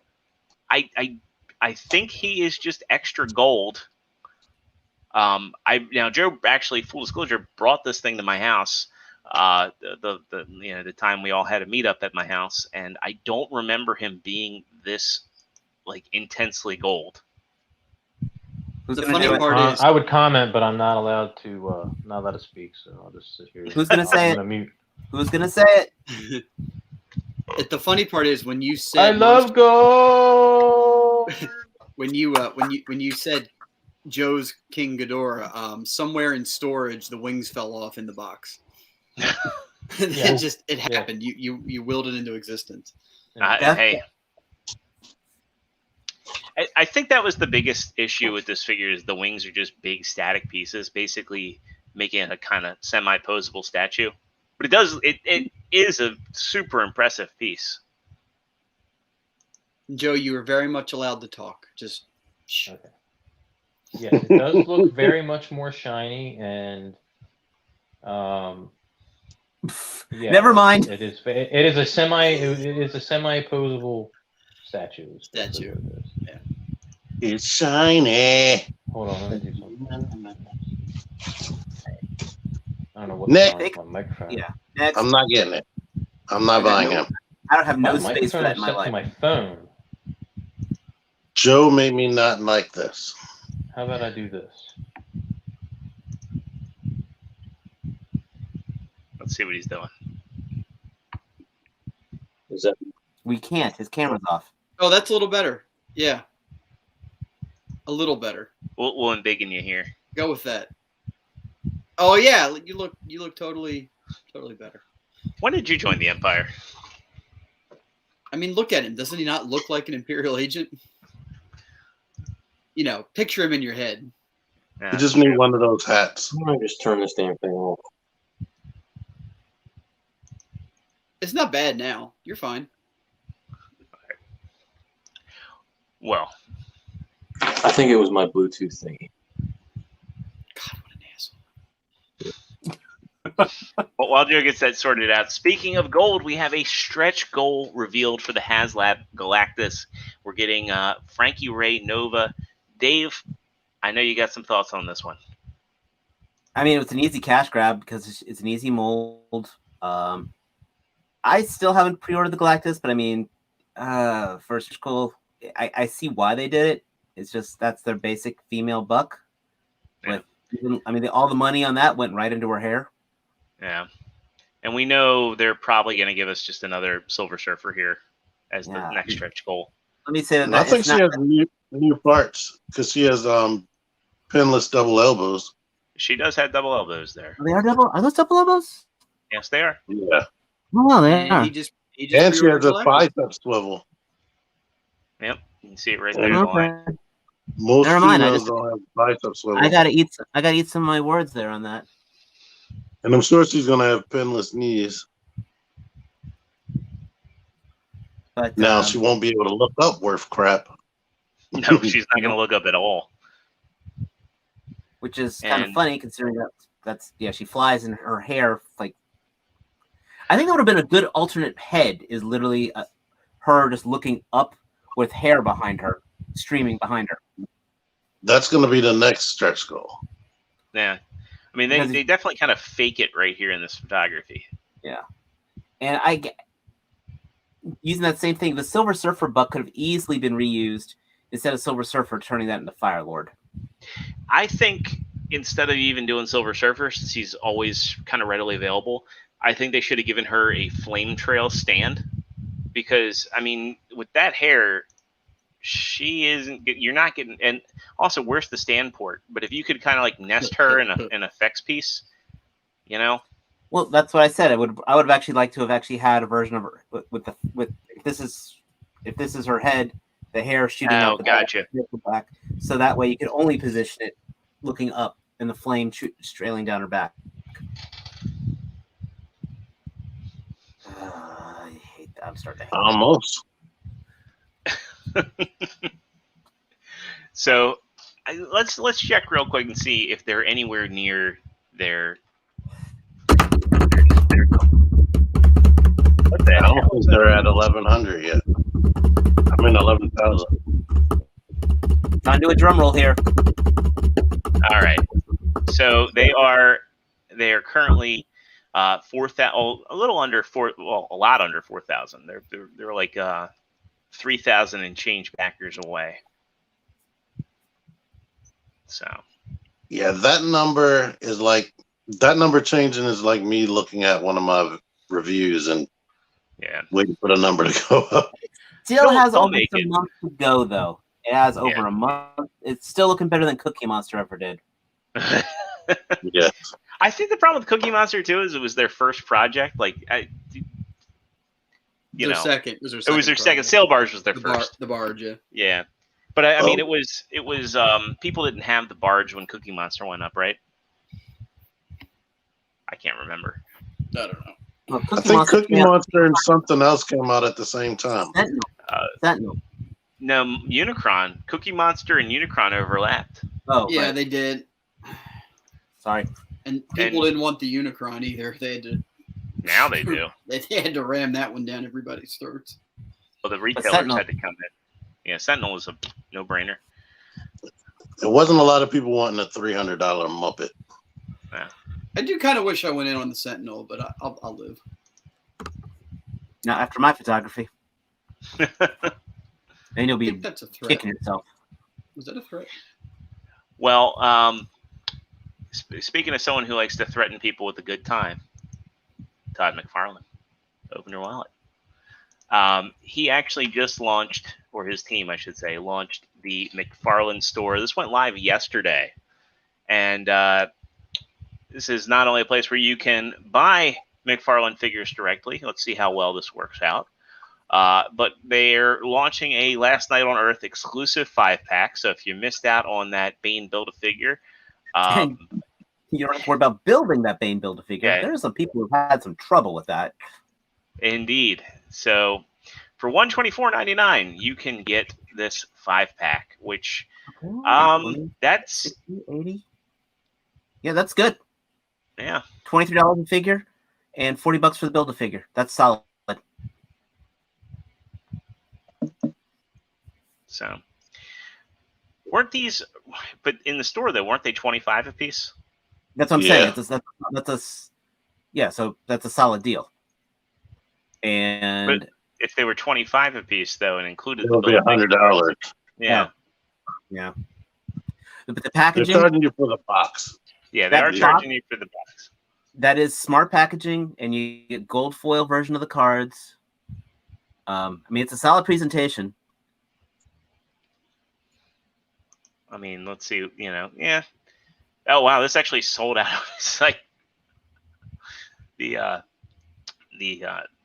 think he is just extra gold. Now Joe actually, full disclosure, brought this thing to my house. The time we all had a meetup at my house, and I don't remember him being this like intensely gold. Who's The gonna funny do it? part is, I would comment, but I'm not allowed to speak, so I'll just sit here. Who's gonna say I'm it? gonna mute. Who's gonna say it? the funny part is when you said I love gold. when you said Joe's King Ghidorah, somewhere in storage the wings fell off in the box. It happened. You willed it into existence. Hey, I think that was the biggest issue with this figure is the wings are just big static pieces, basically making it a kind of semi-posable statue. But it is a super impressive piece. Joe, you are very much allowed to talk. Just Okay. Yes, it does look very much more shiny, and yeah, Never mind. It is a semi-posable statue. Statue. Yeah. It's shiny. Hold on, let me do something. I don't know what's Nick. wrong with my microphone. Yeah. Next. I'm not getting it. I'm not buying him. I don't have no My space for that in my microphone's set life. to my phone. Joe made me not like this. How about I do this? Let's see what he's doing. Is that We can't. His camera's off. oh, that's a little better. Yeah, a little better. We'll embiggen you here. Go with that. Oh yeah, you look totally better. When did you join the Empire? I mean, look at him. Doesn't he not look like an Imperial agent? You know, picture him in your head. Yeah, you just need one of those hats? I'm gonna just turn this damn thing off. It's not bad now. You're fine. well, I think it was my Bluetooth thingy. God, what an asshole. Well, while Joe gets that sorted out, speaking of gold, we have a stretch goal revealed for the HasLab Galactus. We're getting Frankie Ray Nova. Dave, I know you got some thoughts on this one. I mean, it's an easy cash grab because it's an easy mold. I still haven't pre-ordered the Galactus, but I mean, first cool. I see why they did it. It's just that's their basic female buck. Yeah. All the money on that went right into her hair. Yeah. And we know they're probably going to give us just another Silver Surfer here as the next stretch goal. Let me say that. I think she has new parts because she has pinless double elbows. She does have double elbows there. They are double. Are those double elbows? Yes, they are. Yeah. Oh, they are. He just And she has pre-ordered a Galactus. bicep swivel. Yep. You can see it right there. in the line. Okay. Most Never mind, females don't have bicep swivel. I gotta eat some of my words there on that. And I'm sure she's gonna have pinless knees. But Now she won't be able to look up worth crap. No, she's not going to look up at all. which is kind of funny considering that's she flies in her hair like. I think that would have been a good alternate head. Is literally her just looking up with hair behind her, streaming behind her. That's going to be the next stretch goal. Yeah. I mean, they definitely kind of fake it right here in this photography. Yeah. And using that same thing, the Silver Surfer buck could have easily been reused instead of Silver Surfer turning that into Fire Lord. I think instead of even doing Silver Surfer, since he's always kind of readily available, I think they should have given her a flame trail stand. Because, I mean, with that hair, you're not getting, and also, where's the stand port? But if you could kind of like nest her in an effects piece, you know? Well, that's what I said. I would have actually liked to have actually had a version of her with if this is her head, the hair shooting out the back, so that way you could only position it looking up and the flame trailing down her back. I hate that. I'm starting to hate almost. So let's check real quick and see if they're anywhere near their. What the hell? I don't think they're at 1,100 yet. I mean 11,000. Time to do a drum roll here. All right. So they are currently 4,000, a little under 4, well, a lot under 4,000. They're like 3,000 and change backers away. So. Yeah, that number changing is like me looking at one of my reviews and waiting for the number to go up. Still has almost a month to go, though. It has over a month. It's still looking better than Cookie Monster ever did. Yes. I think the problem with Cookie Monster too is it was their first project. Like, second. It was their second. Sail Barge was their first. The barge, yeah. Yeah, but I mean, it was people didn't have the barge when Cookie Monster went up, right? I can't remember. I don't know. Well, I think Cookie Monster and something else came out at the same time. Sentinel. No, Unicron. Cookie Monster and Unicron overlapped. Oh, yeah, right. they did. Sorry. And people didn't want the Unicron either. They had to. Now they do. They had to ram that one down everybody's throats. Well, the retailers had to come in. Yeah, Sentinel was a no-brainer. It wasn't a lot of people wanting a $300 Muppet. Yeah. I do kind of wish I went in on the Sentinel, but I'll live. Now, after my photography, then you'll be that's a threat. kicking yourself. Was that a threat? Well, speaking of someone who likes to threaten people with a good time, Todd McFarlane, open your wallet. He actually just launched, or his team, I should say, launched the McFarlane store. This went live yesterday. And this is not only a place where you can buy McFarlane figures directly. Let's see how well this works out. But they're launching a Last Night on Earth exclusive 5-pack. So if you missed out on that Bane Build-A-Figure, you don't have to worry about building that Bane Build-A-Figure. Okay. There's some people who've had some trouble with that. Indeed. So for $124.99, you can get this 5-pack, which that's 80. Yeah, that's good. Yeah. $23 a figure and $40 for the Build-A-Figure. That's solid. So weren't these, but in the store though, weren't they $25 a piece? That's what I'm saying. So that's a solid deal. And but if they were $25 a piece though, and included, it'll be $100. Yeah. But the packaging, they're charging you for the box. Yeah, they are charging you for the box. That is smart packaging, and you get gold foil version of the cards. I mean, it's a solid presentation. I mean, let's see, yeah. Oh wow, this actually sold out. It's like the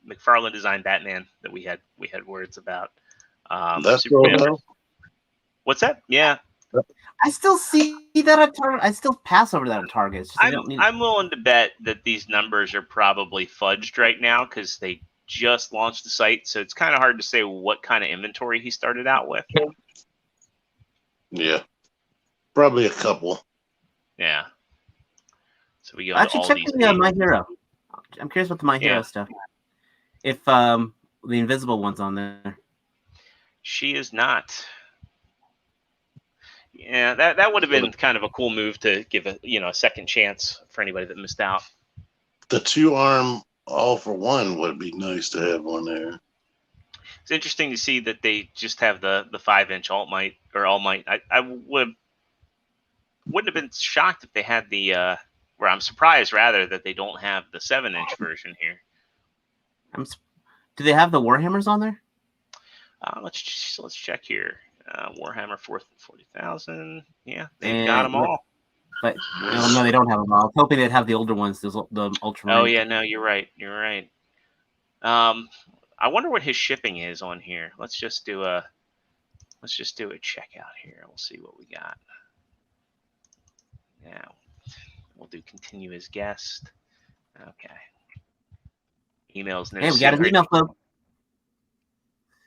McFarlane designed Batman that we had words about. That's cool. What's that? Yeah. I still see that at Target. I still pass over that at Target. It's just I'm willing to bet that these numbers are probably fudged right now because they just launched the site, so it's kind of hard to say what kind of inventory he started out with. Yeah, probably a couple. Yeah. So we go actually check My Hero. I'm curious what the My Hero Yeah. stuff. If the Invisible one's on there. She is not. Yeah, that would have been kind of a cool move to give a second chance for anybody that missed out. The 2-arm all for one would be nice to have on there. It's interesting to see that they just have the 5-inch All Might. I wouldn't have been shocked if they had the. Where I'm surprised rather that they don't have the 7-inch version here. Do they have the Warhammers on there? Let's check here. Warhammer 40,000. Yeah, they've got them all. But no, they don't have them all. I was hoping they'd have the older ones, the Ultramarine. Oh yeah, no, you're right. I wonder what his shipping is on here. Let's just do a checkout here. We'll see what we got. Now we'll do continue as guest. Okay. Emails. Hey, we got an email flow.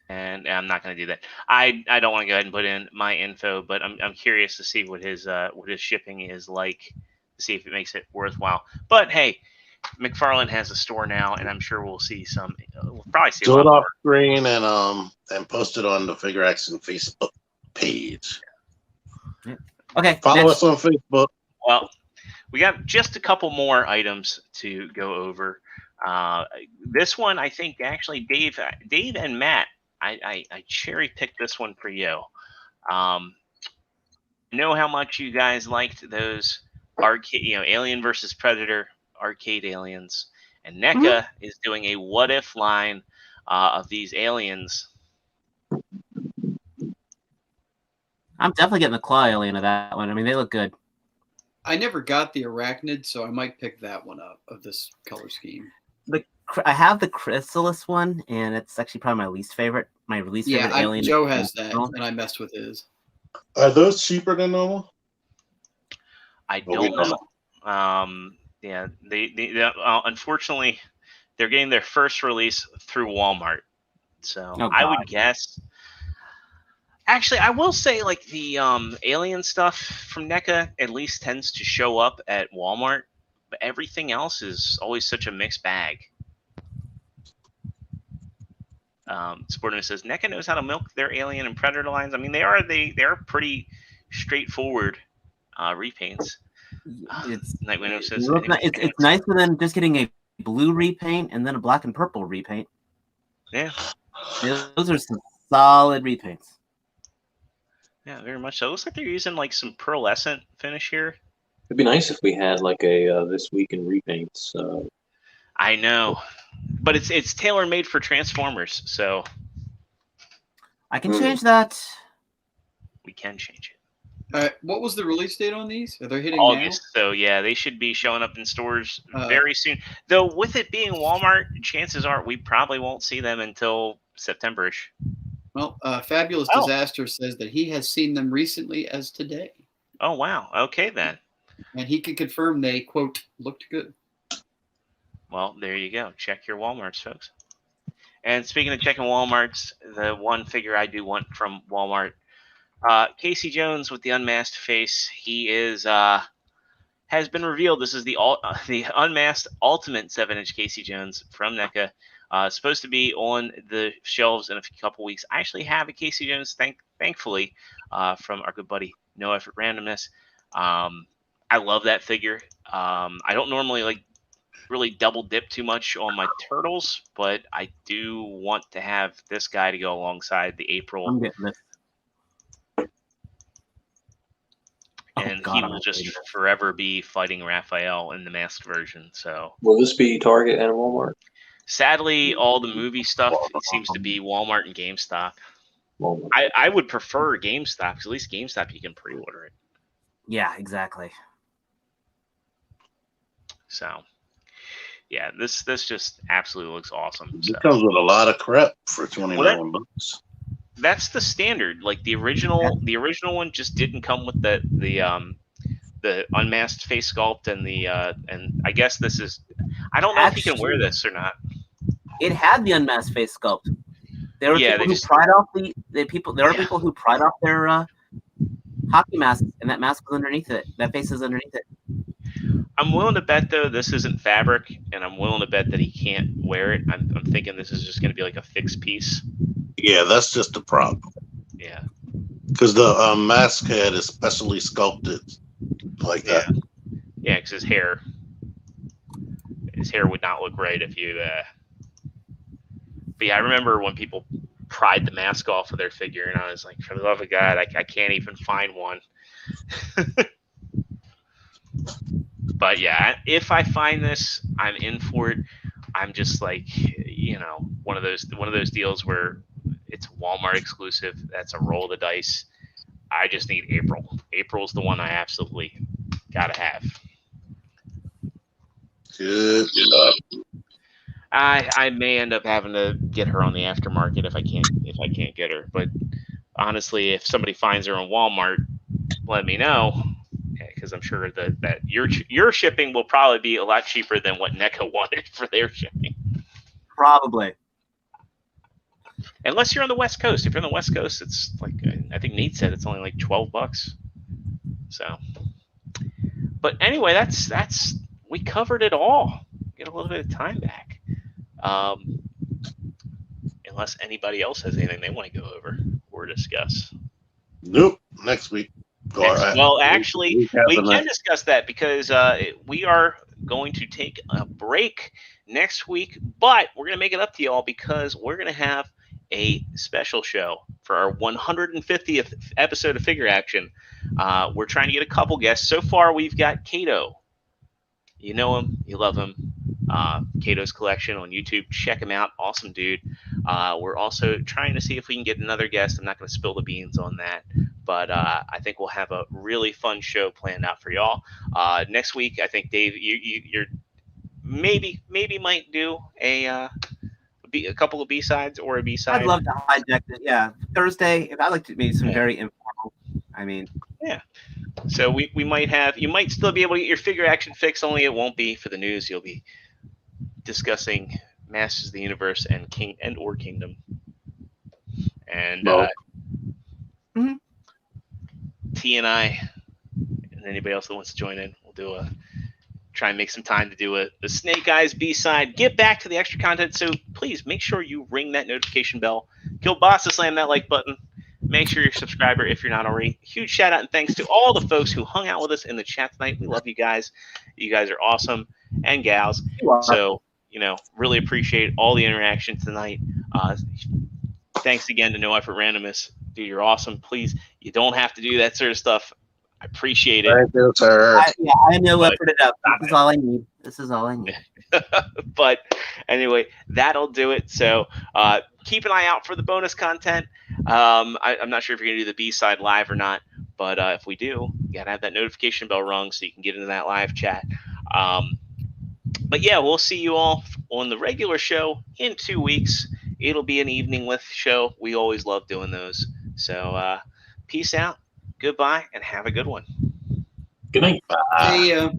And I'm not going to do that. I don't want to go ahead and put in my info, but I'm curious to see what his shipping is like, to see if it makes it worthwhile. But hey, McFarlane has a store now, and I'm sure we'll see some. We'll probably see. Do it off screen and post it on the Figure Action Facebook page. Okay. Follow us on Facebook. Well, we got just a couple more items to go over. This one, I think, actually, Dave and Matt. I cherry picked this one for you. Know how much you guys liked those arcade, Alien versus Predator arcade aliens, and NECA is doing a what if line of these aliens. I'm definitely getting the claw alien of that one. I mean, they look good. I never got the arachnid, so I might pick that one up of this color scheme. I have the Chrysalis one, and it's actually probably my least favorite. My least favorite alien. Joe has that, and I messed with his. Are those cheaper than normal? I don't know. Yeah, they unfortunately they're getting their first release through Walmart, so I would guess. Actually, I will say like the alien stuff from NECA at least tends to show up at Walmart, but everything else is always such a mixed bag. Sportman says NECA knows how to milk their alien and predator lines. I mean, they are pretty straightforward repaints. Nightwing says it's nicer than just getting a blue repaint and then a black and purple repaint. Yeah, those are some solid repaints. Yeah, very much so. It looks like they're using like some pearlescent finish here. It'd be nice if we had like a this week in repaints. I know, but it's tailor made for Transformers, so I can change that. We can change it. What was the release date on these? Are they hitting August? now? So yeah, they should be showing up in stores very soon. Though with it being Walmart, chances are we probably won't see them until September-ish. Well, Fabulous Disaster says that he has seen them recently as today. Oh wow! Okay then. And he can confirm they, quote, looked good. Well, there you go. Check your Walmarts, folks. And speaking of checking Walmarts, the one figure I do want from Walmart, Casey Jones with the unmasked face. He is has been revealed. This is the unmasked Ultimate 7-inch Casey Jones from NECA. Supposed to be on the shelves in a couple weeks. I actually have a Casey Jones, thankfully, from our good buddy No Effort Randomness. I love that figure. I don't normally really double dip too much on my turtles, but I do want to have this guy to go alongside the April. I'm getting this. And he will just forever be fighting Raphael in the masked version. So will this be Target and Walmart? Sadly, all the movie stuff seems to be Walmart and GameStop. Walmart. I would prefer GameStop because at least GameStop you can pre-order it. Yeah, exactly. So, yeah, this just absolutely looks awesome. It comes with a lot of crap for $29. That's the standard. Like the original one just didn't come with the unmasked face sculpt and I guess this is. I don't know if you can wear this or not. It had the unmasked face sculpt. There were people who pried off There are people who pried off their hockey masks, and that mask was underneath it. That face is underneath it. I'm willing to bet though this isn't fabric, and I'm willing to bet that he can't wear it. I'm thinking this is just going to be like a fixed piece. Yeah, that's just the problem. Yeah. Because the mask head is specially sculpted like that. Yeah, because his hair would not look right if you. But yeah, I remember when people pried the mask off of their figure, and I was like, for the love of God, I can't even find one. But yeah, if I find this, I'm in for it. I'm just like, one of those deals where it's Walmart exclusive. That's a roll of the dice. I just need April. April's the one I absolutely gotta have. Good luck. I may end up having to get her on the aftermarket if I can't get her. But honestly, if somebody finds her on Walmart, let me know, because I'm sure that your shipping will probably be a lot cheaper than what NECA wanted for their shipping. Probably. Unless you're on the West Coast. If you're on the West Coast, it's like, I think Nate said it's only like $12. So, but anyway, that's we covered it all. Get a little bit of time back. Unless anybody else has anything they want to go over or discuss. Nope. Next week. Well, actually, we can discuss that because we are going to take a break next week, but we're going to make it up to y'all because we're going to have a special show for our 150th episode of Figure Action. We're trying to get a couple guests. So far, we've got Kato. You know him. You love him. Kato's Collection on YouTube. Check him out. Awesome dude. We're also trying to see if we can get another guest. I'm not going to spill the beans on that, but I think we'll have a really fun show planned out for y'all. Next week, I think, Dave, you're maybe might do a couple of B-sides or a B-side. I'd love to hijack it. Yeah. Thursday, if I like to be some very informal. I mean. Yeah. So we might have, you might still be able to get your Figure Action fix, only it won't be for the news. You'll be discussing Masters of the Universe and Kingdom. And T and I and anybody else that wants to join in, we'll try and make some time to do the Snake Eyes B-side. Get back to the extra content, so please make sure you ring that notification bell. Kill Boss to slam that like button. Make sure you're a subscriber if you're not already. Huge shout out and thanks to all the folks who hung out with us in the chat tonight. We love you guys. You guys are awesome, and gals. So, really appreciate all the interaction tonight. Thanks again to No Effort Randomness. Dude, you're awesome. Please, you don't have to do that sort of stuff. I appreciate it. Thank you, sir. I know what put it up. This is all I need. This is all I need. But anyway, that'll do it. So keep an eye out for the bonus content. I'm not sure if you're going to do the B-side live or not, but if we do, you got to have that notification bell rung so you can get into that live chat. But yeah, we'll see you all on the regular show in 2 weeks. It'll be an evening with show. We always love doing those. So peace out, goodbye, and have a good one. Good night. Hey,